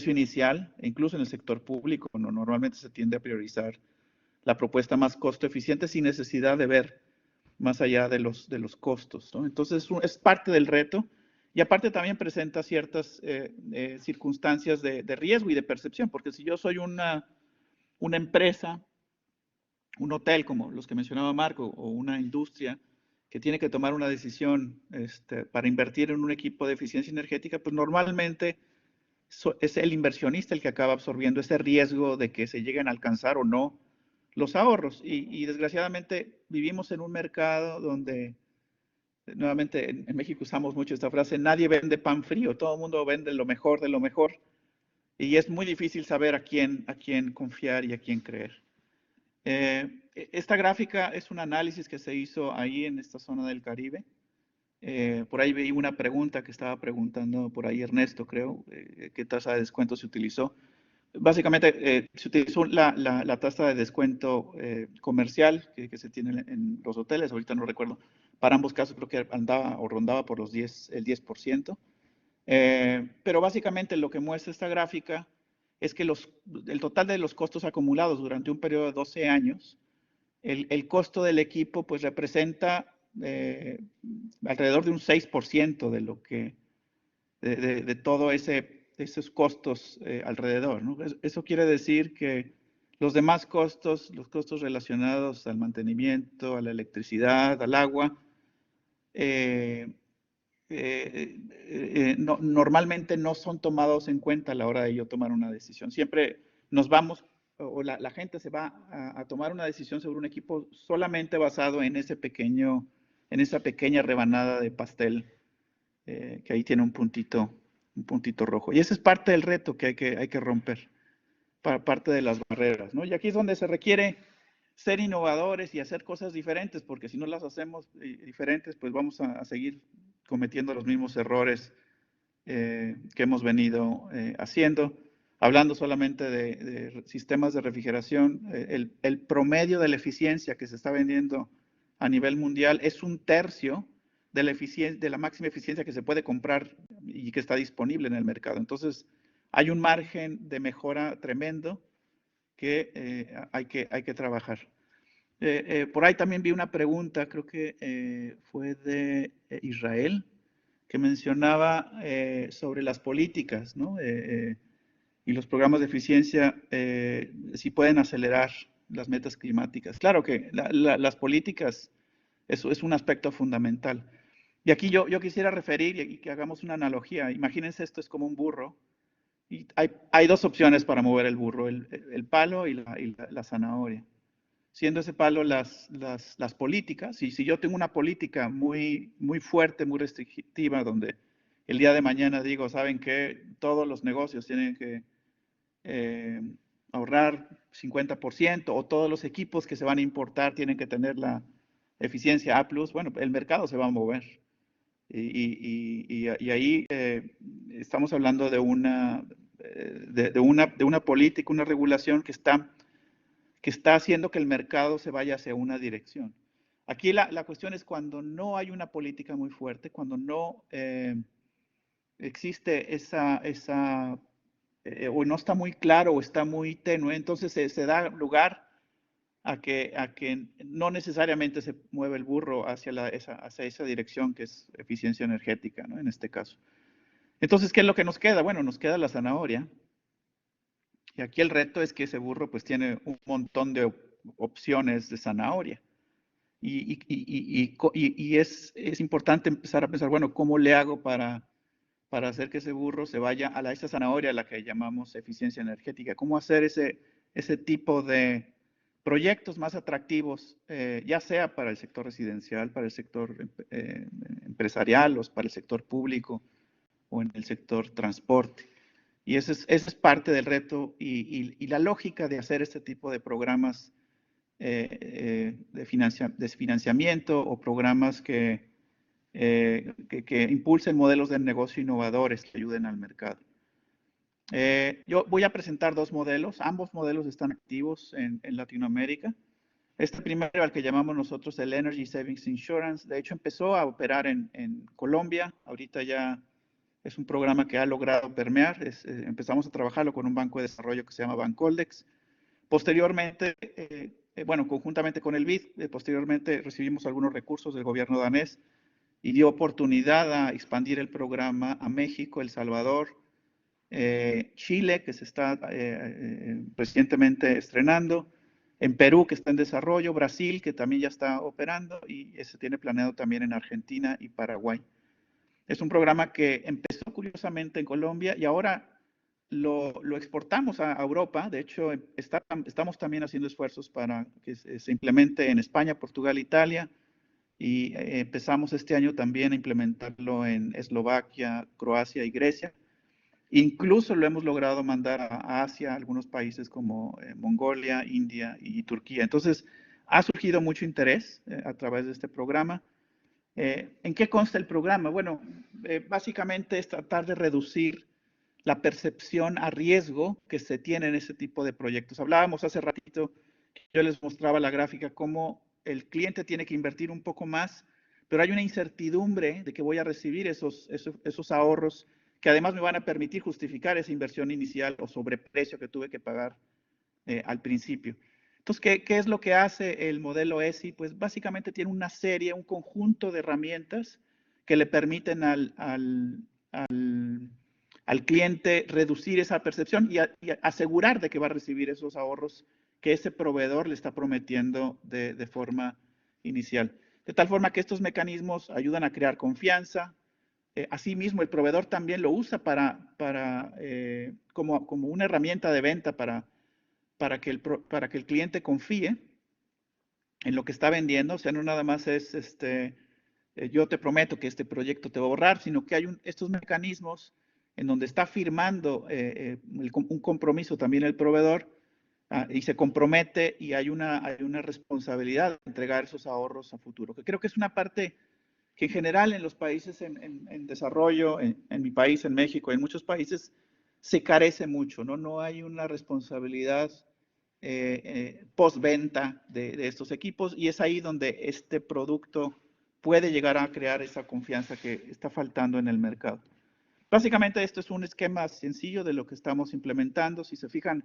inicial, e incluso en el sector público, normalmente se tiende a priorizar la propuesta más costo eficiente sin necesidad de ver más allá de los costos, ¿no? Entonces es parte del reto y aparte también presenta ciertas circunstancias de riesgo y de percepción, porque si yo soy una empresa, un hotel como los que mencionaba Marco o una industria que tiene que tomar una decisión para invertir en un equipo de eficiencia energética, pues normalmente es el inversionista el que acaba absorbiendo ese riesgo de que se lleguen a alcanzar o no los ahorros. Y desgraciadamente vivimos en un mercado donde, nuevamente en México usamos mucho esta frase, nadie vende pan frío, todo el mundo vende lo mejor de lo mejor. Y es muy difícil saber a quién confiar y a quién creer. Esta gráfica es un análisis que se hizo ahí en esta zona del Caribe. Por ahí vi una pregunta que estaba preguntando por ahí Ernesto, creo, qué tasa de descuento se utilizó. Básicamente se utilizó la tasa de descuento comercial que se tiene en los hoteles, ahorita no recuerdo. Para ambos casos creo que andaba o rondaba por el 10%. Pero básicamente lo que muestra esta gráfica es que el total de los costos acumulados durante un periodo de 12 años, el costo del equipo pues representa alrededor de un 6% de lo que, de todo esos costos alrededor, ¿no? Eso quiere decir que los demás costos, los costos relacionados al mantenimiento, a la electricidad, al agua, normalmente no son tomados en cuenta a la hora de yo tomar una decisión. Siempre nos vamos, o la gente se va a tomar una decisión sobre un equipo solamente basado en esa pequeña rebanada de pastel que ahí tiene un puntito rojo. Y ese es parte del reto que hay que romper, parte de las barreras, ¿no? Y aquí es donde se requiere ser innovadores y hacer cosas diferentes, porque si no las hacemos diferentes, pues vamos a seguir cometiendo los mismos errores que hemos venido haciendo. Hablando solamente de sistemas de refrigeración, el promedio de la eficiencia que se está vendiendo a nivel mundial es 1/3 de la máxima eficiencia que se puede comprar y que está disponible en el mercado. Entonces, hay un margen de mejora tremendo que hay que trabajar. Por ahí también vi una pregunta, creo que fue de Israel, que mencionaba sobre las políticas, ¿no? Y los programas de eficiencia, si pueden acelerar las metas climáticas. Claro que las políticas, eso es un aspecto fundamental. Y aquí yo quisiera referir y que hagamos una analogía. Imagínense, esto es como un burro. Y hay dos opciones para mover el burro, el palo y la zanahoria. Siendo ese palo las políticas, y si yo tengo una política muy, muy fuerte, muy restrictiva, donde el día de mañana digo, ¿saben qué? Todos los negocios tienen que ahorrar 50%, o todos los equipos que se van a importar tienen que tener la eficiencia A+, bueno, el mercado se va a mover. Y ahí estamos hablando de una política, una regulación que está haciendo que el mercado se vaya hacia una dirección. Aquí la cuestión es cuando no hay una política muy fuerte, cuando no existe o no está muy claro o está muy tenue, entonces se da lugar a que no necesariamente se mueve el burro hacia esa dirección que es eficiencia energética, ¿no? En este caso. Entonces, ¿qué es lo que nos queda? Bueno, nos queda la zanahoria. Y aquí el reto es que ese burro pues tiene un montón de opciones de zanahoria. Y es importante empezar a pensar, bueno, ¿cómo le hago para hacer que ese burro se vaya a esa zanahoria a la que llamamos eficiencia energética? ¿Cómo hacer ese tipo de proyectos más atractivos, ya sea para el sector residencial, para el sector empresarial, o para el sector público, o en el sector transporte? Y ese es parte del reto y la lógica de hacer este tipo de programas de financiamiento, o programas que impulsen modelos de negocio innovadores que ayuden al mercado. Yo voy a presentar dos modelos. Ambos modelos están activos en Latinoamérica. Este primero, al que llamamos nosotros el Energy Savings Insurance, de hecho empezó a operar en Colombia. Ahorita ya es un programa que ha logrado permear. Empezamos a trabajarlo con un banco de desarrollo que se llama Bancoldex. Posteriormente, bueno, conjuntamente con el BID, posteriormente recibimos algunos recursos del gobierno danés y dio oportunidad a expandir el programa a México, El Salvador, Chile, que se está recientemente estrenando, en Perú, que está en desarrollo, Brasil, que también ya está operando, y se tiene planeado también en Argentina y Paraguay. Es un programa que empezó curiosamente en Colombia y ahora lo exportamos a Europa. De hecho, estamos también haciendo esfuerzos para que se implemente en España, Portugal, Italia, y empezamos este año también a implementarlo en Eslovaquia, Croacia y Grecia. Incluso lo hemos logrado mandar a Asia, a algunos países como Mongolia, India y Turquía. Entonces, ha surgido mucho interés a través de este programa. ¿En qué consta el programa? Bueno, básicamente es tratar de reducir la percepción a riesgo que se tiene en ese tipo de proyectos. Hablábamos hace ratito, yo les mostraba la gráfica, cómo el cliente tiene que invertir un poco más, pero hay una incertidumbre de que voy a recibir esos ahorros que además me van a permitir justificar esa inversión inicial o sobreprecio que tuve que pagar al principio. Entonces, ¿qué es lo que hace el modelo ESI? Pues básicamente tiene una serie, un conjunto de herramientas que le permiten al cliente reducir esa percepción y asegurar de que va a recibir esos ahorros que ese proveedor le está prometiendo de forma inicial. De tal forma que estos mecanismos ayudan a crear confianza. Asimismo, el proveedor también lo usa como una herramienta de venta para que el cliente confíe en lo que está vendiendo. O sea, no nada más es yo te prometo que este proyecto te va a ahorrar, sino que hay estos mecanismos en donde está firmando un compromiso también el proveedor y se compromete y hay una responsabilidad de entregar esos ahorros a futuro, que creo que es una parte que en general en los países en desarrollo, en mi país, en México, en muchos países, se carece mucho, ¿no? No hay una responsabilidad postventa de estos equipos y es ahí donde este producto puede llegar a crear esa confianza que está faltando en el mercado. Básicamente esto es un esquema sencillo de lo que estamos implementando. Si se fijan,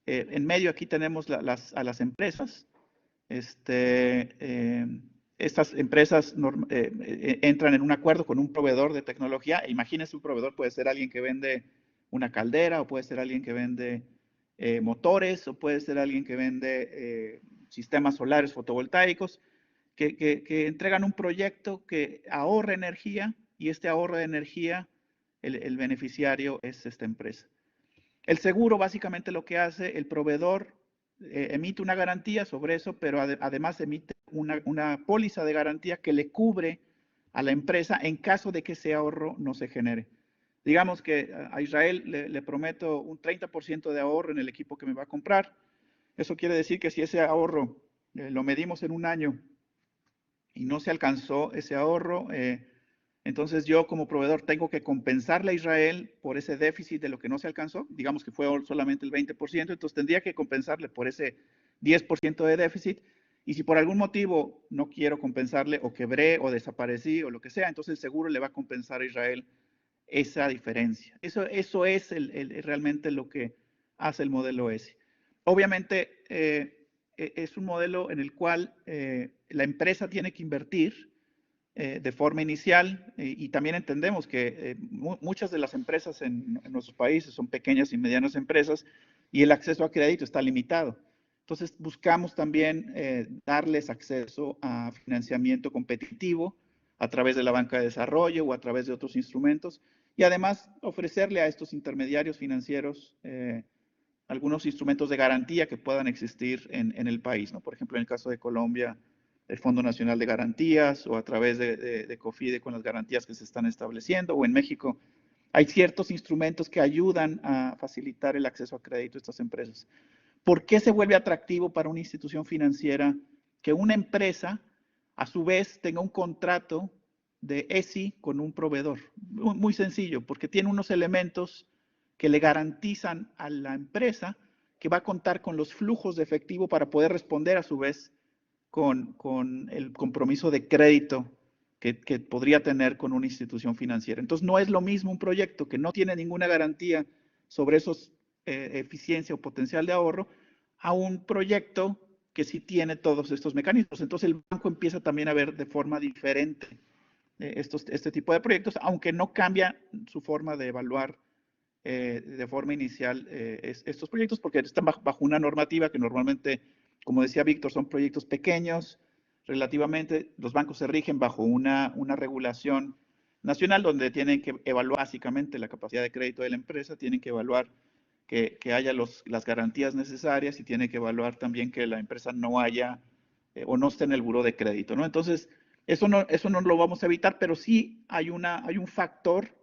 en medio aquí tenemos a las empresas. Estas empresas entran en un acuerdo con un proveedor de tecnología. Imagínense, un proveedor puede ser alguien que vende una caldera, o puede ser alguien que vende motores, o puede ser alguien que vende sistemas solares fotovoltaicos, que entregan un proyecto que ahorra energía, y este ahorro de energía, el beneficiario es esta empresa. El seguro básicamente lo que hace, el proveedor emite una garantía sobre eso, pero además emite una póliza de garantía que le cubre a la empresa en caso de que ese ahorro no se genere. Digamos que a Israel le prometo un 30% de ahorro en el equipo que me va a comprar. Eso quiere decir que si ese ahorro lo medimos en un año y no se alcanzó ese ahorro, entonces yo como proveedor tengo que compensarle a Israel por ese déficit de lo que no se alcanzó. Digamos que fue solamente el 20%, entonces tendría que compensarle por ese 10% de déficit. Y si por algún motivo no quiero compensarle, o quebré, o desaparecí, o lo que sea, entonces el seguro le va a compensar a Israel esa diferencia. Eso es realmente lo que hace el modelo ESI. Obviamente es un modelo en el cual la empresa tiene que invertir de forma inicial, y también entendemos que muchas de las empresas en nuestros países son pequeñas y medianas empresas, y el acceso a crédito está limitado. Entonces buscamos también darles acceso a financiamiento competitivo a través de la banca de desarrollo o a través de otros instrumentos, y además ofrecerle a estos intermediarios financieros algunos instrumentos de garantía que puedan existir en el país, ¿no? Por ejemplo, en el caso de Colombia, el Fondo Nacional de Garantías, o a través de COFIDE con las garantías que se están estableciendo, o en México hay ciertos instrumentos que ayudan a facilitar el acceso a crédito a estas empresas. ¿Por qué se vuelve atractivo para una institución financiera que una empresa a su vez tenga un contrato de ESI con un proveedor? Muy sencillo, porque tiene unos elementos que le garantizan a la empresa que va a contar con los flujos de efectivo para poder responder a su vez con el compromiso de crédito que podría tener con una institución financiera. Entonces, no es lo mismo un proyecto que no tiene ninguna garantía sobre esos eficiencia o potencial de ahorro, a un proyecto que sí tiene todos estos mecanismos. Entonces, el banco empieza también a ver de forma diferente este tipo de proyectos, aunque no cambia su forma de evaluar de forma inicial estos proyectos, porque están bajo una normativa que normalmente, como decía Víctor, son proyectos pequeños. Relativamente, los bancos se rigen bajo una regulación nacional donde tienen que evaluar básicamente la capacidad de crédito de la empresa, tienen que evaluar que haya las garantías necesarias, y tienen que evaluar también que la empresa no haya o no esté en el buró de crédito, ¿no? Entonces, eso no lo vamos a evitar, pero sí hay un factor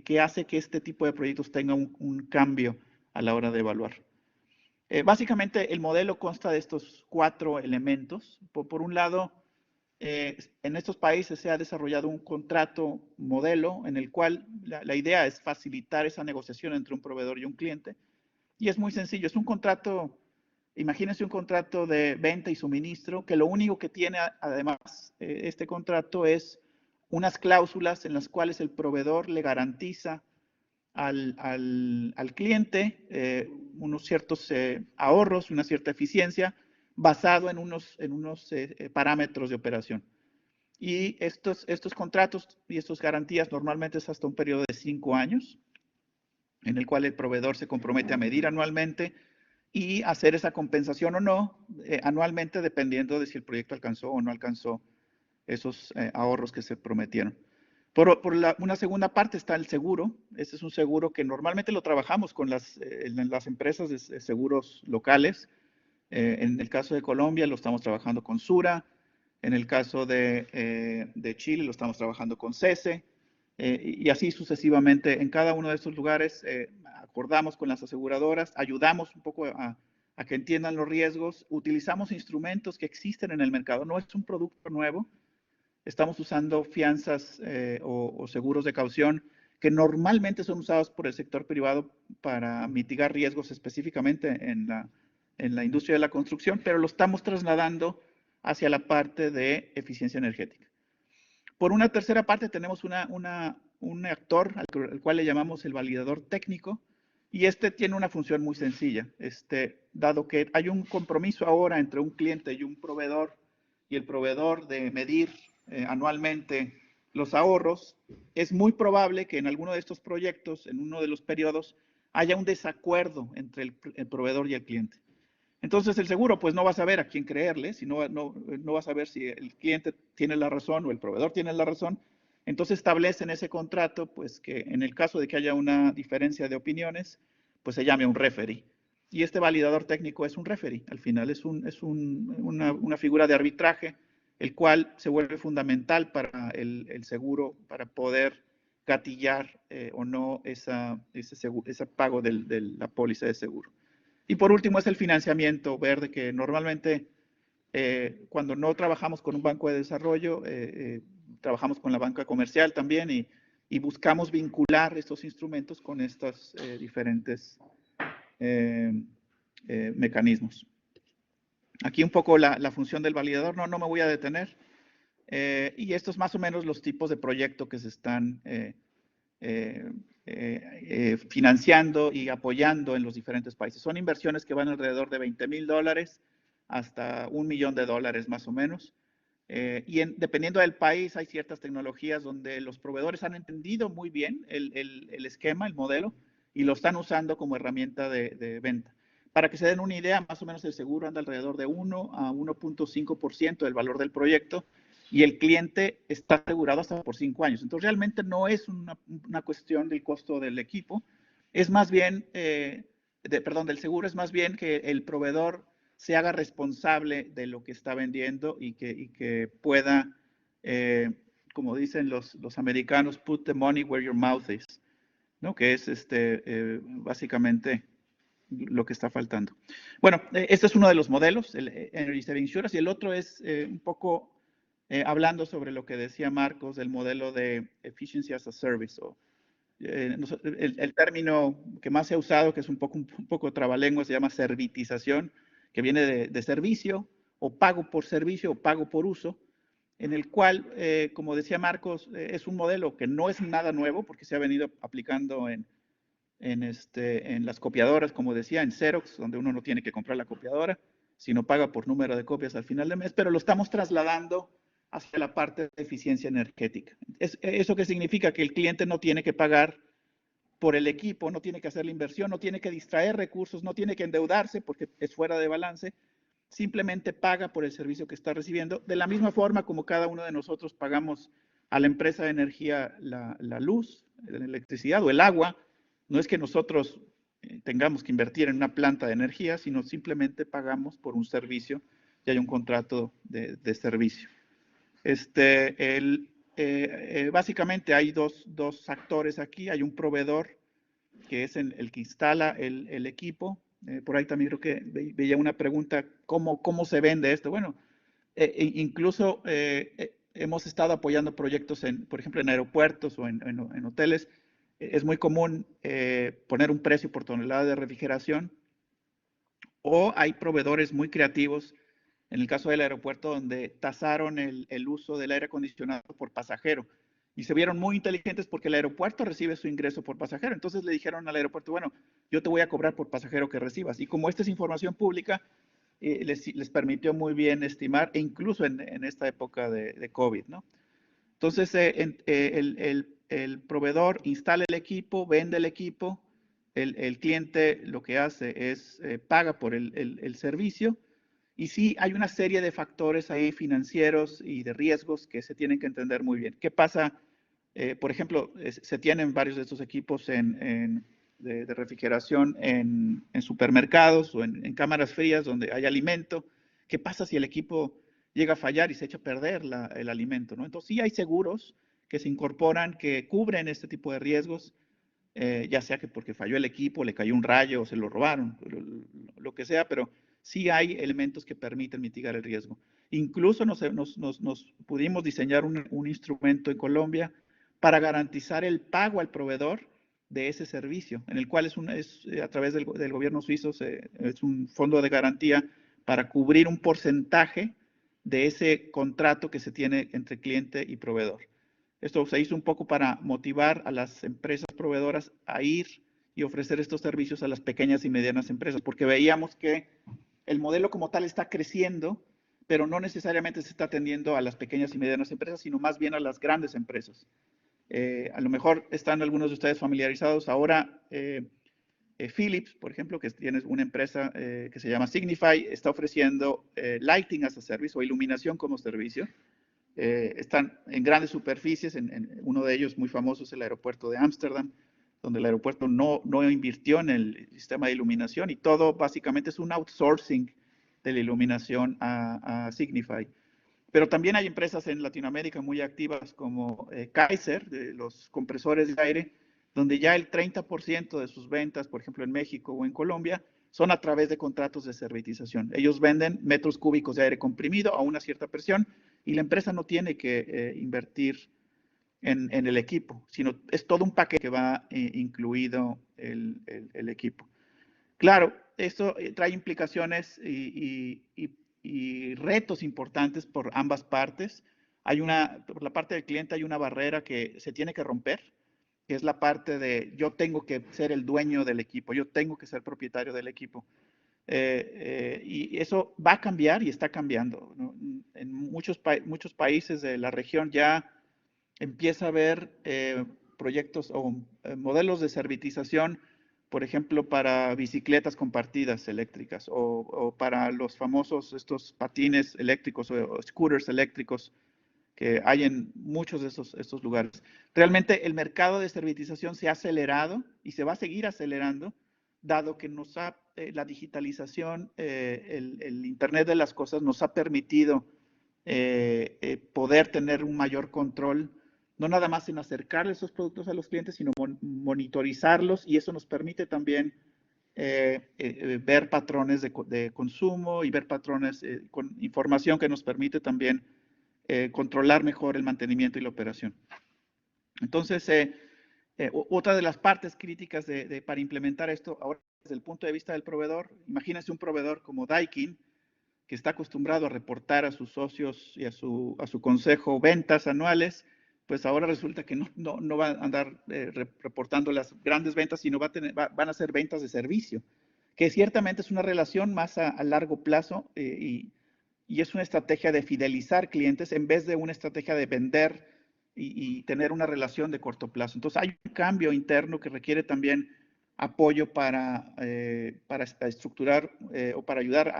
que hace que este tipo de proyectos tenga un cambio a la hora de evaluar. Básicamente, el modelo consta de estos 4 elementos. Por un lado, en estos países se ha desarrollado un contrato modelo en el cual la idea es facilitar esa negociación entre un proveedor y un cliente. Y es muy sencillo, es un contrato, imagínense un contrato de venta y suministro, que lo único que tiene además este contrato es unas cláusulas en las cuales el proveedor le garantiza al cliente unos ciertos ahorros, una cierta eficiencia, basado en unos parámetros de operación. Y estos contratos y estas garantías normalmente es hasta un periodo de 5 años, en el cual el proveedor se compromete a medir anualmente y hacer esa compensación o no anualmente, dependiendo de si el proyecto alcanzó o no alcanzó esos ahorros que se prometieron. Una segunda parte está el seguro. Este es un seguro que normalmente lo trabajamos con las empresas de seguros locales. En el caso de Colombia lo estamos trabajando con Sura. En el caso de Chile lo estamos trabajando con CESE. Y así sucesivamente. En cada uno de estos lugares acordamos con las aseguradoras, ayudamos un poco a a que entiendan los riesgos. Utilizamos instrumentos que existen en el mercado, no es un producto nuevo. Estamos usando fianzas o seguros de caución que normalmente son usados por el sector privado para mitigar riesgos específicamente en la industria de la construcción, pero lo estamos trasladando hacia la parte de eficiencia energética. Por una tercera parte tenemos un actor al cual le llamamos el validador técnico, y este tiene una función muy sencilla. Dado que hay un compromiso ahora entre un cliente y un proveedor, y el proveedor de medir anualmente los ahorros, es muy probable que en alguno de estos proyectos, en uno de los periodos, haya un desacuerdo entre el proveedor y el cliente. Entonces el seguro pues no va a saber a quién creerle, no va a saber si el cliente tiene la razón o el proveedor tiene la razón. Entonces establece en ese contrato pues que en el caso de que haya una diferencia de opiniones, pues se llame un referee. Y este validador técnico es un referee. Al final es una figura de arbitraje, el cual se vuelve fundamental para el seguro, para poder gatillar o no ese pago de la póliza de seguro. Y por último es el financiamiento verde, que normalmente cuando no trabajamos con un banco de desarrollo, trabajamos con la banca comercial también y buscamos vincular estos instrumentos con estos diferentes mecanismos. Aquí un poco la función del validador, no me voy a detener. Y estos más o menos los tipos de proyectos que se están financiando y apoyando en los diferentes países. Son inversiones que van alrededor de $20,000 hasta $1 millón más o menos. Dependiendo del país, hay ciertas tecnologías donde los proveedores han entendido muy bien el esquema, el modelo, y lo están usando como herramienta de venta. Para que se den una idea, más o menos el seguro anda alrededor de 1 a 1.5% del valor del proyecto, y el cliente está asegurado hasta por 5 años. Entonces, realmente no es una cuestión del costo del equipo, es más bien, del seguro, es más bien que el proveedor se haga responsable de lo que está vendiendo y que pueda, como dicen los americanos, put the money where your mouth is, ¿no? Que es básicamente lo que está faltando. Bueno, este es uno de los modelos, el Energy Saving Insurance, y el otro es un poco hablando sobre lo que decía Marcos, del modelo de Efficiency as a Service, el término que más se ha usado, que es un poco trabalengua, se llama servitización, que viene de servicio, o pago por servicio, o pago por uso, en el cual, como decía Marcos, es un modelo que no es nada nuevo, porque se ha venido aplicando en las copiadoras, como decía, en Xerox, donde uno no tiene que comprar la copiadora, sino paga por número de copias al final del mes, pero lo estamos trasladando hacia la parte de eficiencia energética. ¿Eso qué significa? Que el cliente no tiene que pagar por el equipo, no tiene que hacer la inversión, no tiene que distraer recursos, no tiene que endeudarse porque es fuera de balance, simplemente paga por el servicio que está recibiendo, de la misma forma como cada uno de nosotros pagamos a la empresa de energía la luz, la electricidad o el agua. No es que nosotros tengamos que invertir en una planta de energía, sino simplemente pagamos por un servicio y hay un contrato de servicio. Básicamente hay dos actores aquí. Hay un proveedor que es el que instala el equipo. Por ahí también creo que veía una pregunta, ¿cómo se vende esto? Bueno, incluso hemos estado apoyando proyectos, por ejemplo, en aeropuertos o en hoteles. Es muy común poner un precio por tonelada de refrigeración, o hay proveedores muy creativos, en el caso del aeropuerto, donde tasaron el uso del aire acondicionado por pasajero y se vieron muy inteligentes porque el aeropuerto recibe su ingreso por pasajero. Entonces le dijeron al aeropuerto, bueno, yo te voy a cobrar por pasajero que recibas. Y como esta es información pública, les permitió muy bien estimar, e incluso en esta época de COVID, ¿no? Entonces, el proveedor instala el equipo, vende el equipo, el cliente lo que hace es paga por el servicio, y sí hay una serie de factores ahí financieros y de riesgos que se tienen que entender muy bien. ¿Qué pasa? Por ejemplo, se tienen varios de estos equipos de refrigeración en supermercados o en cámaras frías donde hay alimento. ¿Qué pasa si el equipo llega a fallar y se echa a perder el alimento, ¿no? Entonces sí hay seguros que se incorporan, que cubren este tipo de riesgos. ya sea que porque falló el equipo, le cayó un rayo o se lo robaron, lo que sea, pero sí hay elementos que permiten mitigar el riesgo. Incluso nos pudimos diseñar un instrumento en Colombia para garantizar el pago al proveedor de ese servicio, en el cual a través del gobierno suizo es un fondo de garantía para cubrir un porcentaje de ese contrato que se tiene entre cliente y proveedor. Esto se hizo un poco para motivar a las empresas proveedoras a ir y ofrecer estos servicios a las pequeñas y medianas empresas, porque veíamos que el modelo como tal está creciendo, pero no necesariamente se está atendiendo a las pequeñas y medianas empresas, sino más bien a las grandes empresas. A lo mejor están algunos de ustedes familiarizados. Ahora, Philips, por ejemplo, que tiene una empresa que se llama Signify, está ofreciendo Lighting as a Service o iluminación como servicio. Están en grandes superficies, uno de ellos muy famoso es el aeropuerto de Ámsterdam, donde el aeropuerto no invirtió en el sistema de iluminación y todo básicamente es un outsourcing de la iluminación a Signify. Pero también hay empresas en Latinoamérica muy activas como Kaiser, de los compresores de aire, donde ya el 30% de sus ventas, por ejemplo en México o en Colombia, son a través de contratos de servitización. Ellos venden metros cúbicos de aire comprimido a una cierta presión y la empresa no tiene que invertir en el equipo, sino es todo un paquete que va incluido el equipo. Claro, esto trae implicaciones y retos importantes por ambas partes. Por la parte del cliente hay una barrera que se tiene que romper, que es la parte de yo tengo que ser el dueño del equipo, yo tengo que ser propietario del equipo. Y eso va a cambiar y está cambiando, ¿no? En muchos países de la región ya empieza a haber proyectos o modelos de servitización, por ejemplo, para bicicletas compartidas eléctricas o para los famosos estos patines eléctricos o scooters eléctricos que hay en muchos de estos lugares. Realmente el mercado de servitización se ha acelerado y se va a seguir acelerando, dado que la digitalización, el Internet de las cosas nos ha permitido poder tener un mayor control, no nada más en acercarle esos productos a los clientes, sino monitorizarlos, y eso nos permite también ver patrones de consumo y ver patrones con información que nos permite también controlar mejor el mantenimiento y la operación. Entonces, otra de las partes críticas para implementar esto, ahora desde el punto de vista del proveedor, imagínense un proveedor como Daikin, que está acostumbrado a reportar a sus socios y a su consejo ventas anuales, pues ahora resulta que no va a andar reportando las grandes ventas, sino van a ser ventas de servicio, que ciertamente es una relación más a largo plazo y es una estrategia de fidelizar clientes en vez de una estrategia de vender y tener una relación de corto plazo. Entonces hay un cambio interno que requiere también apoyo para estructurar o para ayudar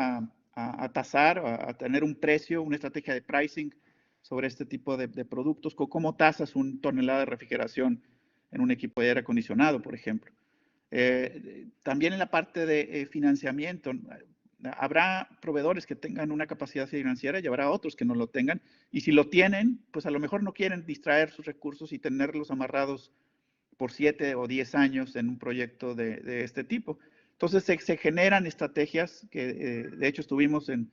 a tasar, a tener un precio, una estrategia de pricing sobre este tipo de productos. ¿Cómo tasas una tonelada de refrigeración en un equipo de aire acondicionado, por ejemplo? También en la parte de financiamiento, habrá proveedores que tengan una capacidad financiera y habrá otros que no lo tengan. Y si lo tienen, pues a lo mejor no quieren distraer sus recursos y tenerlos amarrados por 7 o 10 años en un proyecto de este tipo. Entonces se generan estrategias que de hecho estuvimos en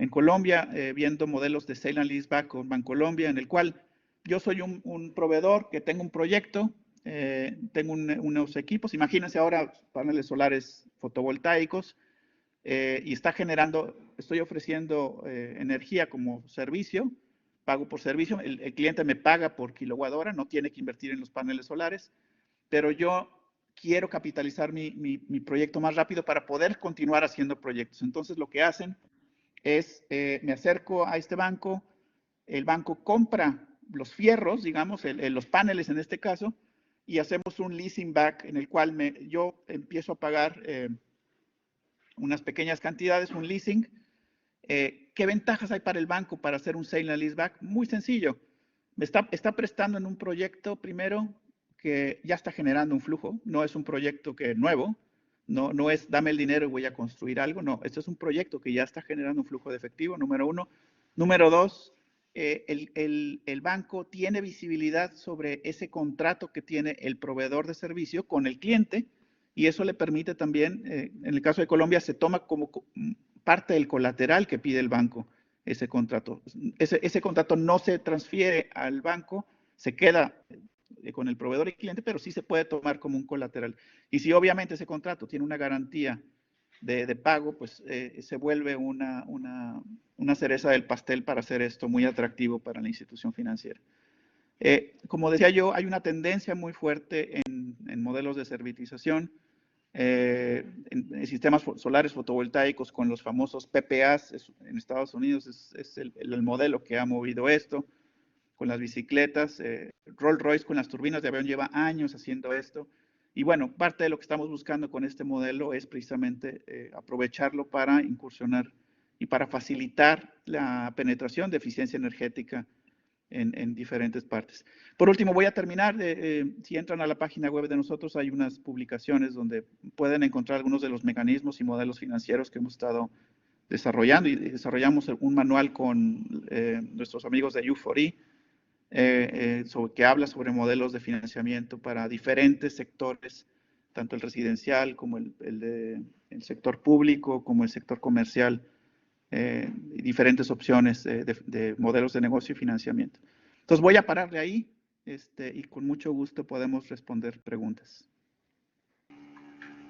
Colombia viendo modelos de sale and leaseback con Bancolombia, en el cual yo soy un proveedor que tengo un proyecto, tengo unos equipos, imagínense ahora paneles solares fotovoltaicos, y estoy ofreciendo energía como servicio, pago por servicio, el cliente me paga por kilowatt-hora, no tiene que invertir en los paneles solares, pero yo quiero capitalizar mi proyecto más rápido para poder continuar haciendo proyectos. Entonces lo que hacen es, me acerco a este banco, el banco compra los fierros, digamos, los paneles en este caso, y hacemos un leasing back en el cual yo empiezo a pagar unas pequeñas cantidades, un leasing. ¿Qué ventajas hay para el banco para hacer un sale and leaseback? Muy sencillo. Me está prestando en un proyecto, primero, que ya está generando un flujo. No es un proyecto nuevo. No es dame el dinero y voy a construir algo. No, esto es un proyecto que ya está generando un flujo de efectivo, número uno. Número dos, el banco tiene visibilidad sobre ese contrato que tiene el proveedor de servicio con el cliente, y eso le permite también, en el caso de Colombia, se toma como parte del colateral que pide el banco ese contrato. Ese contrato no se transfiere al banco, se queda con el proveedor y cliente, pero sí se puede tomar como un colateral. Y si obviamente ese contrato tiene una garantía de pago, pues se vuelve una cereza del pastel para hacer esto muy atractivo para la institución financiera. Como decía yo, hay una tendencia muy fuerte en modelos de servitización, en sistemas solares fotovoltaicos con los famosos PPAs. En Estados Unidos es el modelo que ha movido esto, con las bicicletas. Rolls-Royce con las turbinas de avión lleva años haciendo esto. Y bueno, parte de lo que estamos buscando con este modelo es precisamente aprovecharlo para incursionar y para facilitar la penetración de eficiencia energética en diferentes partes. Por último, voy a terminar. Si entran a la página web de nosotros, hay unas publicaciones donde pueden encontrar algunos de los mecanismos y modelos financieros que hemos estado desarrollando, y desarrollamos un manual con nuestros amigos de U4E, que habla sobre modelos de financiamiento para diferentes sectores, tanto el residencial como el sector público, como el sector comercial, diferentes opciones de modelos de negocio y financiamiento. Entonces voy a parar de ahí, y con mucho gusto podemos responder preguntas.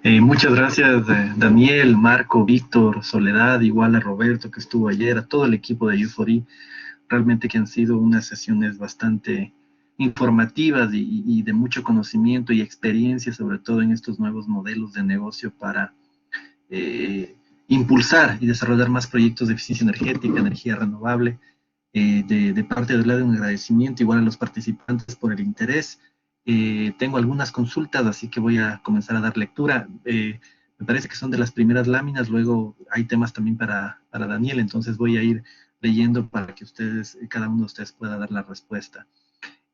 Muchas gracias, Daniel, Marco, Víctor, Soledad, igual a Roberto que estuvo ayer, a todo el equipo de U4E. Realmente que han sido unas sesiones bastante informativas y de mucho conocimiento y experiencia, sobre todo en estos nuevos modelos de negocio para impulsar y desarrollar más proyectos de eficiencia energética, energía renovable. De parte del lado, un agradecimiento igual a los participantes por el interés. Tengo algunas consultas, así que voy a comenzar a dar lectura. Me parece que son de las primeras láminas, luego hay temas también para Daniel, entonces voy a ir leyendo para que ustedes, cada uno de ustedes pueda dar la respuesta.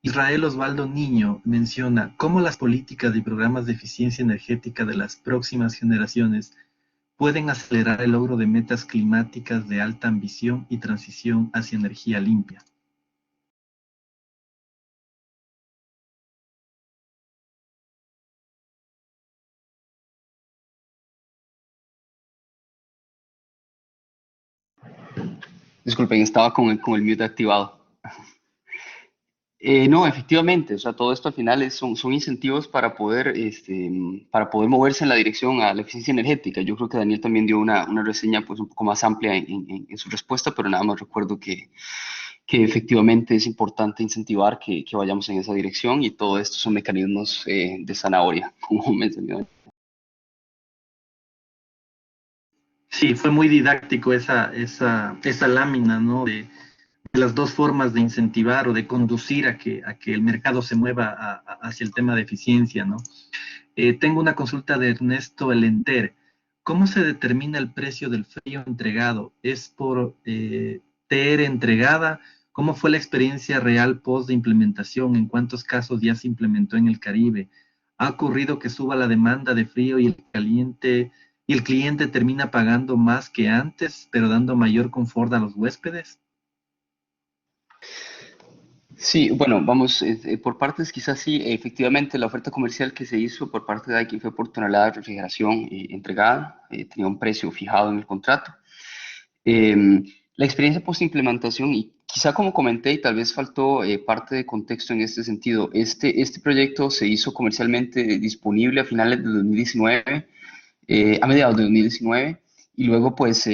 Israel Osvaldo Niño menciona cómo las políticas y programas de eficiencia energética de las próximas generaciones pueden acelerar el logro de metas climáticas de alta ambición y transición hacia energía limpia. Disculpen, estaba con el mute activado. No, efectivamente, o sea, todo esto al final son incentivos para poder moverse en la dirección a la eficiencia energética. Yo creo que Daniel también dio una reseña pues un poco más amplia en su respuesta, pero nada más recuerdo que efectivamente es importante incentivar que vayamos en esa dirección, y todo esto son mecanismos de zanahoria, como mencioné. Sí, fue muy didáctico esa lámina, ¿no? De las dos formas de incentivar o de conducir a que el mercado se mueva hacia el tema de eficiencia, ¿no? Tengo una consulta de Ernesto Elenter. ¿Cómo se determina el precio del frío entregado? ¿Es por TR entregada? ¿Cómo fue la experiencia real post de implementación? ¿En cuántos casos ya se implementó en el Caribe? ¿Ha ocurrido que suba la demanda de frío y el cliente termina pagando más que antes, pero dando mayor confort a los huéspedes? Sí, bueno, vamos por partes, quizás sí. Efectivamente, la oferta comercial que se hizo por parte de Daikin fue por tonelada de refrigeración entregada, tenía un precio fijado en el contrato. La experiencia post-implementación, y quizá como comenté, y tal vez faltó parte de contexto en este sentido, este proyecto se hizo comercialmente disponible a finales de 2019, a mediados de 2019, y luego pues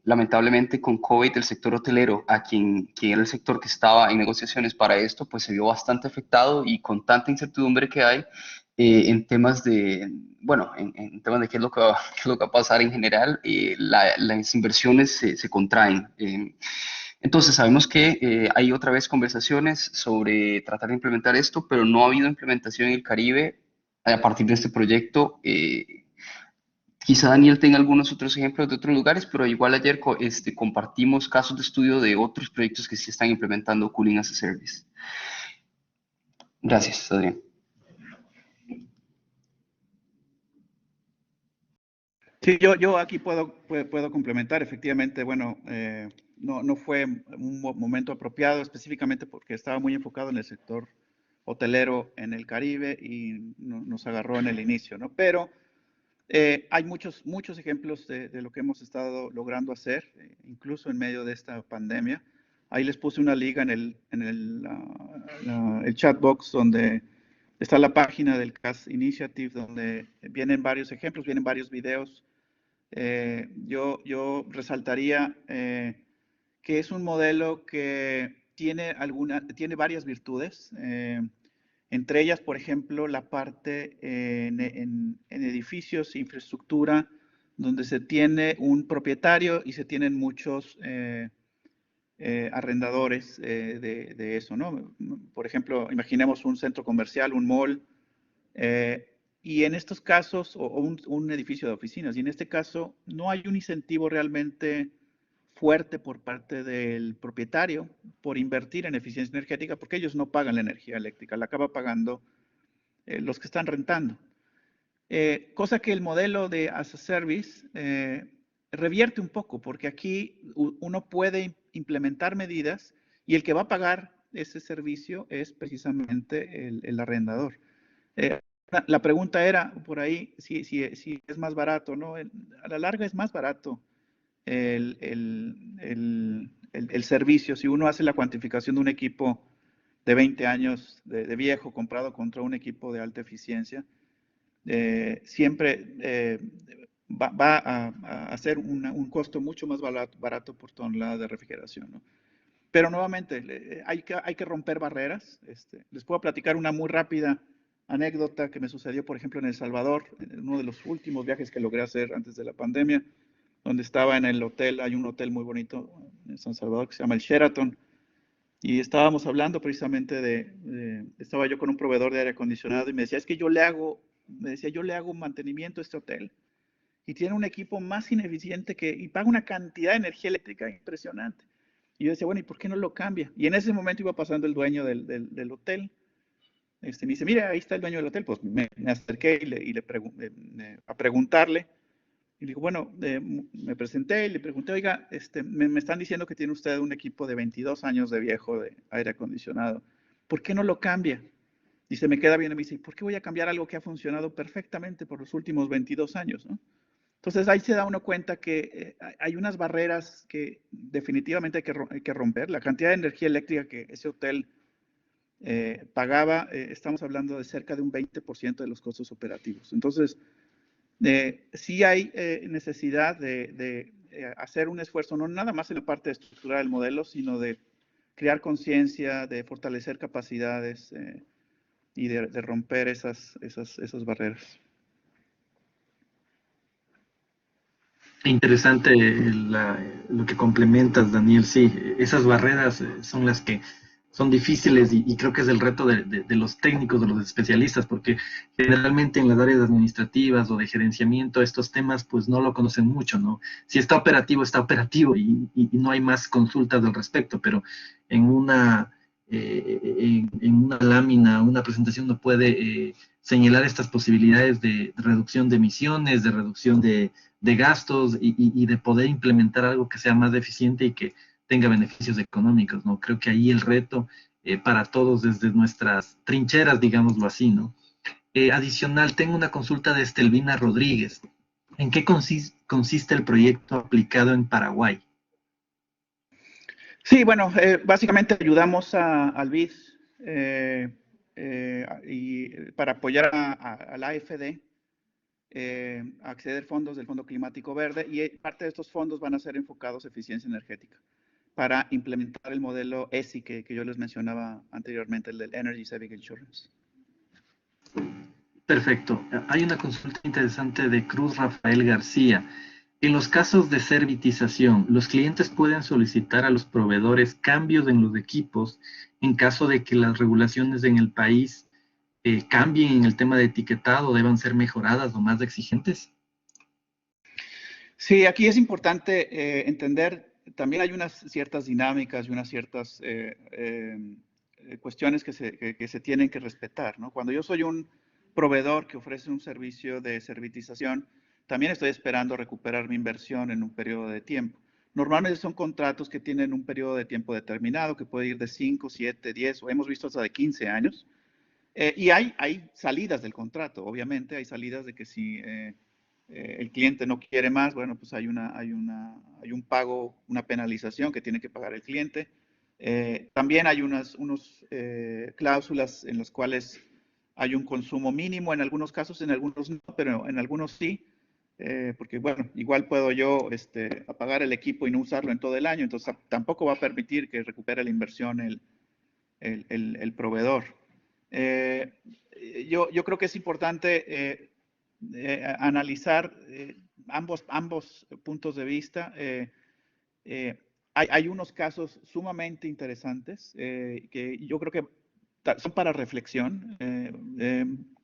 lamentablemente con COVID el sector hotelero, quien era el sector que estaba en negociaciones para esto, pues se vio bastante afectado, y con tanta incertidumbre que hay en temas de, bueno, en temas de qué es lo que va, qué es lo que va a pasar en general, las inversiones se contraen. Entonces sabemos que hay otra vez conversaciones sobre tratar de implementar esto, pero no ha habido implementación en el Caribe a partir de este proyecto. Quizá Daniel tenga algunos otros ejemplos de otros lugares, pero igual ayer compartimos casos de estudio de otros proyectos que sí están implementando Cooling as a Service. Gracias, Adrián. Sí, yo aquí puedo complementar. Efectivamente, bueno, no fue un momento apropiado, específicamente porque estaba muy enfocado en el sector hotelero en el Caribe y nos agarró en el inicio, ¿no? Pero hay muchos ejemplos de lo que hemos estado logrando hacer, incluso en medio de esta pandemia. Ahí les puse una liga en el chat box donde está la página del CAS Initiative, donde vienen varios ejemplos, vienen varios videos. Yo resaltaría que es un modelo que tiene varias virtudes. Entre ellas, por ejemplo, la parte en edificios, infraestructura, donde se tiene un propietario y se tienen muchos arrendadores de eso, ¿no? Por ejemplo, imaginemos un centro comercial, un mall, y en estos casos, o un edificio de oficinas, y en este caso no hay un incentivo realmente fuerte por parte del propietario por invertir en eficiencia energética, porque ellos no pagan la energía eléctrica, la acaba pagando los que están rentando. Cosa que el modelo de as a service revierte un poco, porque aquí uno puede implementar medidas y el que va a pagar ese servicio es precisamente el arrendador. La pregunta era por ahí si es más barato, ¿no? A la larga es más barato el servicio. Si uno hace la cuantificación de un equipo de 20 años de viejo comprado contra un equipo de alta eficiencia, siempre va a ser un costo mucho más barato por tonelada de refrigeración, ¿no? Pero nuevamente, hay que romper barreras. Les puedo platicar una muy rápida anécdota que me sucedió, por ejemplo, en El Salvador, en uno de los últimos viajes que logré hacer antes de la pandemia, donde estaba en el hotel. Hay un hotel muy bonito en San Salvador que se llama el Sheraton, y estábamos hablando precisamente estaba yo con un proveedor de aire acondicionado y me decía, es que yo le hago mantenimiento a este hotel y tiene un equipo más ineficiente y paga una cantidad de energía eléctrica impresionante. Y yo decía, bueno, ¿y por qué no lo cambia? Y en ese momento iba pasando el dueño del hotel. Me dice, mira, ahí está el dueño del hotel. Pues me acerqué a preguntarle. Y le digo, bueno, me presenté y le pregunté, oiga, me están diciendo que tiene usted un equipo de 22 años de viejo de aire acondicionado. ¿Por qué no lo cambia? Y se me queda bien y me dice, ¿por qué voy a cambiar algo que ha funcionado perfectamente por los últimos 22 años, ¿no? Entonces ahí se da uno cuenta que hay unas barreras que definitivamente hay que romper. La cantidad de energía eléctrica que ese hotel pagaba, estamos hablando de cerca de un 20% de los costos operativos. Entonces, sí hay necesidad de hacer un esfuerzo, no nada más en la parte de estructurar el modelo, sino de crear conciencia, de fortalecer capacidades y de romper esas barreras. Interesante lo que complementas, Daniel. Sí, esas barreras son las que son difíciles y creo que es el reto de los técnicos, de los especialistas, porque generalmente en las áreas administrativas o de gerenciamiento estos temas pues no lo conocen mucho, ¿no? Si está operativo y no hay más consultas al respecto, pero en en una lámina, una presentación no puede señalar estas posibilidades de reducción de emisiones, de reducción de gastos y de poder implementar algo que sea más eficiente y que tenga beneficios económicos, ¿no? Creo que ahí el reto para todos desde nuestras trincheras, digámoslo así, ¿no? Adicional, tengo una consulta de Estelvina Rodríguez. ¿En qué consiste el proyecto aplicado en Paraguay? Sí, bueno, básicamente ayudamos al BID para apoyar a la AFD acceder fondos del Fondo Climático Verde, y parte de estos fondos van a ser enfocados a eficiencia energética para implementar el modelo ESI que yo les mencionaba anteriormente, el del Energy Saving Insurance. Perfecto. Hay una consulta interesante de Cruz Rafael García. En los casos de servitización, los clientes pueden solicitar a los proveedores cambios en los equipos en caso de que las regulaciones en el país cambien en el tema de etiquetado, deban ser mejoradas o más exigentes. Sí, aquí es importante entender, también hay unas ciertas dinámicas y unas ciertas cuestiones que se tienen que respetar, ¿no? Cuando yo soy un proveedor que ofrece un servicio de servitización, también estoy esperando recuperar mi inversión en un periodo de tiempo. Normalmente son contratos que tienen un periodo de tiempo determinado, que puede ir de 5, 7, 10, o hemos visto hasta de 15 años. Y hay salidas del contrato, obviamente, hay salidas de que si el cliente no quiere más, bueno, pues hay un pago, una penalización que tiene que pagar el cliente. También hay unas cláusulas en las cuales hay un consumo mínimo, en algunos casos, en algunos no, pero en algunos sí, porque bueno, igual puedo yo apagar el equipo y no usarlo en todo el año, entonces tampoco va a permitir que recupere la inversión el proveedor. Yo creo que es importante analizar ambos puntos de vista. Hay unos casos sumamente interesantes que yo creo que son para reflexión.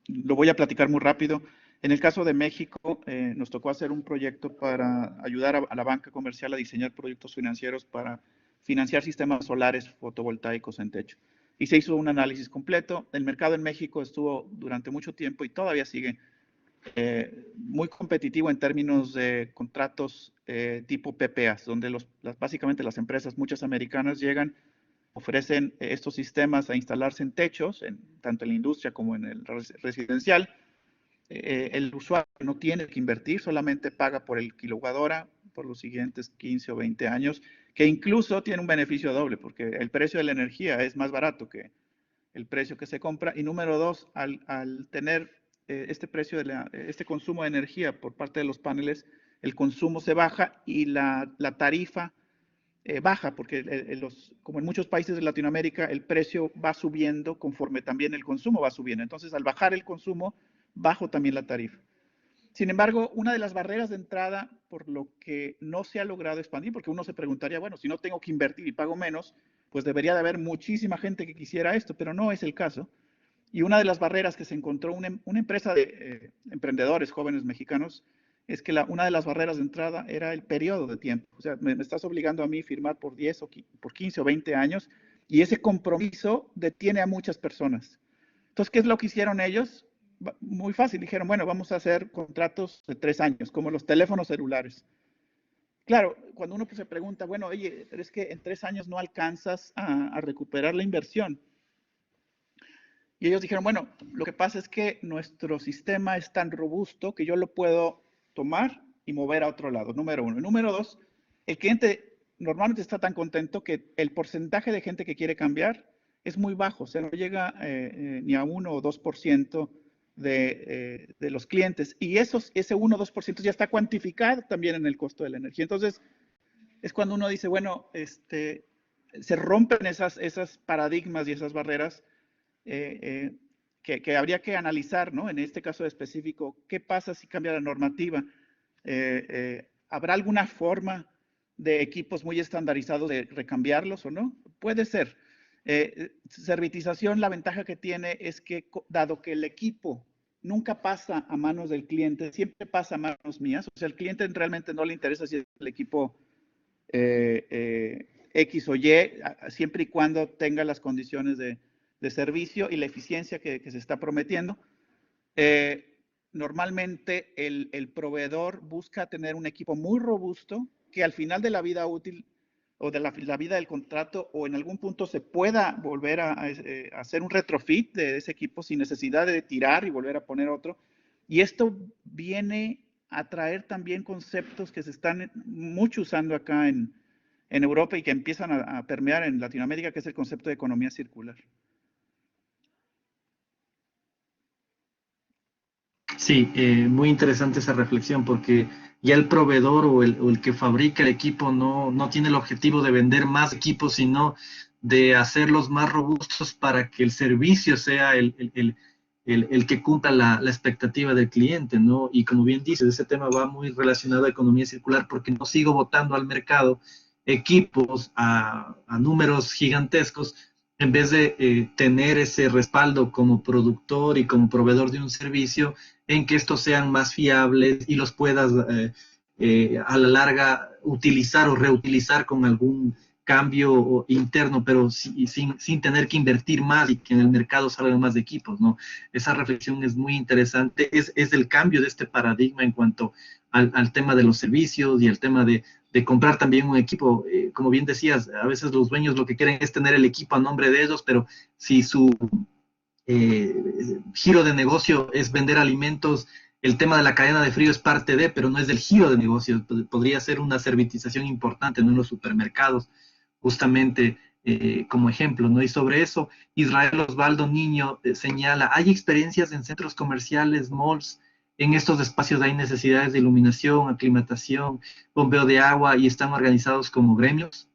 Lo voy a platicar muy rápido. En el caso de México, nos tocó hacer un proyecto para ayudar a la banca comercial a diseñar productos financieros para financiar sistemas solares fotovoltaicos en techo. Y se hizo un análisis completo. El mercado en México estuvo durante mucho tiempo y todavía sigue muy competitivo en términos de contratos tipo PPAs, donde básicamente las empresas, muchas americanas, llegan, ofrecen estos sistemas a instalarse en techos, tanto en la industria como en el residencial. El usuario no tiene que invertir, solamente paga por el kilowatt hora por los siguientes 15 o 20 años, que incluso tiene un beneficio doble, porque el precio de la energía es más barato que el precio que se compra. Y número dos, al tener este precio este consumo de energía por parte de los paneles, el consumo se baja y la tarifa baja, porque como en muchos países de Latinoamérica, el precio va subiendo conforme también el consumo va subiendo. Entonces, al bajar el consumo, bajo también la tarifa. Sin embargo, una de las barreras de entrada por lo que no se ha logrado expandir, porque uno se preguntaría, bueno, si no tengo que invertir y pago menos, pues debería de haber muchísima gente que quisiera esto, pero no es el caso. Y una de las barreras que se encontró una empresa de emprendedores jóvenes mexicanos es que una de las barreras de entrada era el periodo de tiempo. O sea, me estás obligando a mí a firmar por 10 o por 15 o 20 años y ese compromiso detiene a muchas personas. Entonces, ¿qué es lo que hicieron ellos? Muy fácil, dijeron, bueno, vamos a hacer contratos de 3 años, como los teléfonos celulares. Claro, cuando uno se pregunta, bueno, oye, pero es que en 3 años no alcanzas a recuperar la inversión. Y ellos dijeron, bueno, lo que pasa es que nuestro sistema es tan robusto que yo lo puedo tomar y mover a otro lado, número uno. Y número dos, el cliente normalmente está tan contento que el porcentaje de gente que quiere cambiar es muy bajo, o sea, no llega ni a 1 o 2% de los clientes. Y ese 1 o 2% ya está cuantificado también en el costo de la energía. Entonces, es cuando uno dice, bueno, se rompen esas paradigmas y esas barreras que habría que analizar, ¿no? En este caso específico, ¿qué pasa si cambia la normativa? ¿Habrá alguna forma de equipos muy estandarizados de recambiarlos o no? Puede ser. Servitización, la ventaja que tiene es que, dado que el equipo nunca pasa a manos del cliente, siempre pasa a manos mías, o sea, al cliente realmente no le interesa si es el equipo X o Y, siempre y cuando tenga las condiciones de servicio y la eficiencia que se está prometiendo. Normalmente el proveedor busca tener un equipo muy robusto que al final de la vida útil o de la vida del contrato o en algún punto se pueda volver a hacer un retrofit de ese equipo sin necesidad de tirar y volver a poner otro. Y esto viene a traer también conceptos que se están mucho usando acá en Europa y que empiezan a permear en Latinoamérica, que es el concepto de economía circular. Sí, muy interesante esa reflexión porque ya el proveedor o el que fabrica el equipo no tiene el objetivo de vender más equipos, sino de hacerlos más robustos para que el servicio sea el que cumpla la expectativa del cliente, ¿no? Y como bien dices, ese tema va muy relacionado a economía circular porque no sigo botando al mercado equipos a números gigantescos en vez de tener ese respaldo como productor y como proveedor de un servicio en que estos sean más fiables y los puedas a la larga utilizar o reutilizar con algún cambio interno, pero sin tener que invertir más y que en el mercado salgan más equipos, ¿no? Esa reflexión es muy interesante, es el cambio de este paradigma en cuanto al tema de los servicios y el tema de comprar también un equipo. Como bien decías, a veces los dueños lo que quieren es tener el equipo a nombre de ellos, pero si su giro de negocio es vender alimentos, el tema de la cadena de frío es parte de, pero no es del giro de negocio. Podría ser una servitización importante, ¿no?, en los supermercados, justamente como ejemplo, ¿no? Y sobre eso, Israel Osvaldo Niño señala, hay experiencias en centros comerciales, malls, en estos espacios hay necesidades de iluminación, aclimatación, bombeo de agua, y están organizados como gremios.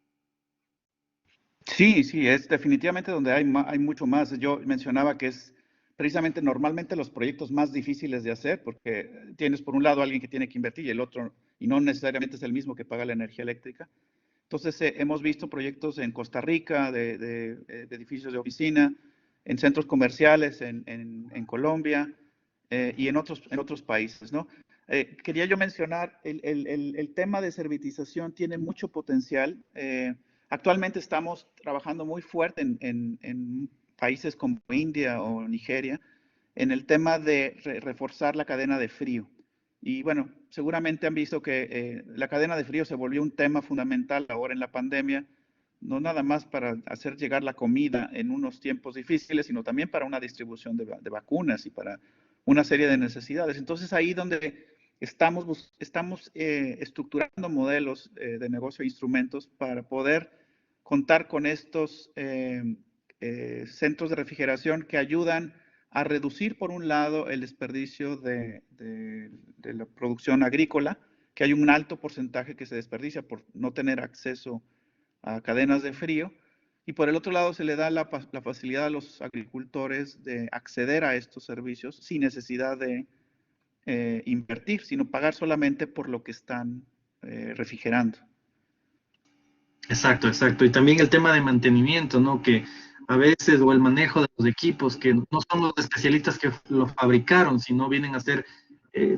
Sí, sí, es definitivamente donde hay mucho más. Yo mencionaba que es precisamente normalmente los proyectos más difíciles de hacer, porque tienes por un lado alguien que tiene que invertir y el otro, y no necesariamente es el mismo que paga la energía eléctrica. Entonces, hemos visto proyectos en Costa Rica de edificios de oficina, en centros comerciales en Colombia y en otros países, ¿no? Quería yo mencionar, el tema de servitización tiene mucho potencial. Actualmente estamos trabajando muy fuerte en países como India o Nigeria en el tema de reforzar la cadena de frío. Y bueno, seguramente han visto que la cadena de frío se volvió un tema fundamental ahora en la pandemia, no nada más para hacer llegar la comida en unos tiempos difíciles, sino también para una distribución de vacunas y para una serie de necesidades. Entonces ahí donde estamos estructurando modelos de negocio e instrumentos para poder contar con estos centros de refrigeración que ayudan a reducir, por un lado, el desperdicio de la producción agrícola, que hay un alto porcentaje que se desperdicia por no tener acceso a cadenas de frío, y por el otro lado se le da la facilidad a los agricultores de acceder a estos servicios sin necesidad de invertir, sino pagar solamente por lo que están refrigerando. Exacto, exacto. Y también el tema de mantenimiento, ¿no? Que a veces, o el manejo de los equipos, que no son los especialistas que los fabricaron, sino vienen a ser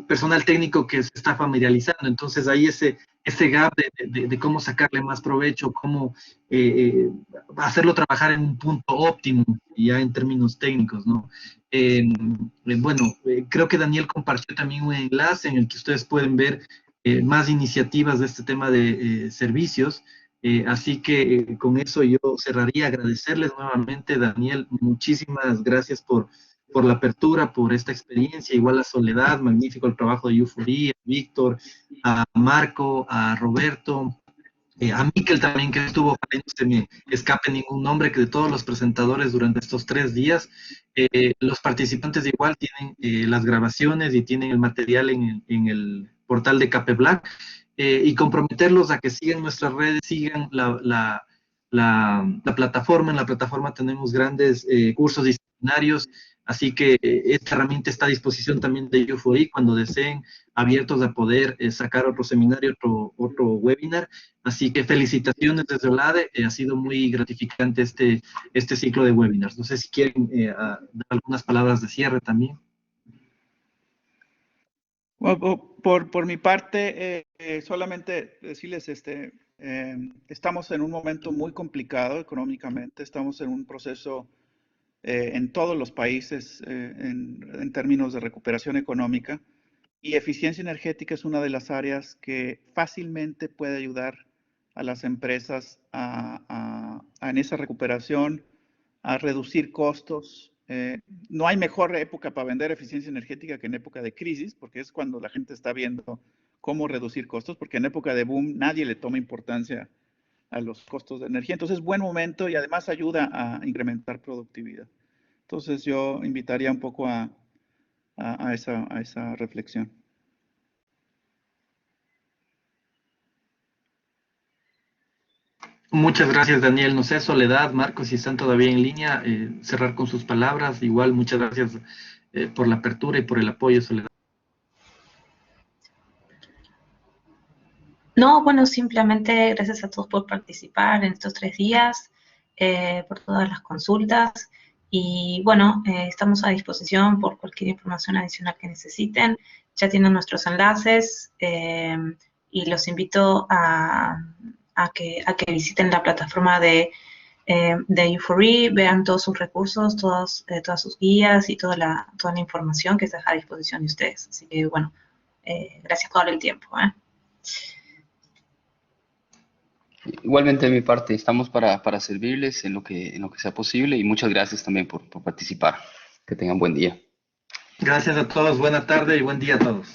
personal técnico que se está familiarizando. Entonces hay ese gap de cómo sacarle más provecho, cómo hacerlo trabajar en un punto óptimo, ya en términos técnicos, ¿no? Bueno, creo que Daniel compartió también un enlace en el que ustedes pueden ver más iniciativas de este tema de servicios. Así que con eso yo cerraría. Agradecerles nuevamente, Daniel, muchísimas gracias por la apertura, por esta experiencia, igual a Soledad, magnífico el trabajo de Euforía, a Víctor, a Marco, a Roberto, a Miquel también, que estuvo, no se me escape ningún nombre, que de todos los presentadores durante estos 3 días, los participantes igual tienen las grabaciones y tienen el material en el portal de Cape Black, y comprometerlos a que sigan nuestras redes, sigan la plataforma. En la plataforma tenemos grandes cursos disciplinarios, así que esta herramienta está a disposición también de U4E cuando deseen, abiertos a poder sacar otro seminario, otro webinar. Así que felicitaciones desde OLADE, ha sido muy gratificante este ciclo de webinars. No sé si quieren dar algunas palabras de cierre también. Bueno, por mi parte, solamente decirles, estamos en un momento muy complicado económicamente, estamos en un proceso en todos los países en términos de recuperación económica, y eficiencia energética es una de las áreas que fácilmente puede ayudar a las empresas en esa recuperación, a reducir costos. No hay mejor época para vender eficiencia energética que en época de crisis, porque es cuando la gente está viendo cómo reducir costos, porque en época de boom nadie le toma importancia a los costos de energía. Entonces es buen momento y además ayuda a incrementar productividad. Entonces yo invitaría un poco a esa reflexión. Muchas gracias, Daniel. No sé, Soledad, Marcos, si están todavía en línea, cerrar con sus palabras. Igual, muchas gracias por la apertura y por el apoyo, Soledad. No, bueno, simplemente gracias a todos por participar en estos 3 días, por todas las consultas. Y bueno, estamos a disposición por cualquier información adicional que necesiten. Ya tienen nuestros enlaces y los invito a a que visiten la plataforma de U4E, vean todos sus recursos, todas sus guías y toda la información que está a disposición de ustedes. Así que, bueno, gracias por el tiempo. Igualmente de mi parte, estamos para servirles en lo que sea posible y muchas gracias también por participar. Que tengan buen día. Gracias a todos, buena tarde y buen día a todos.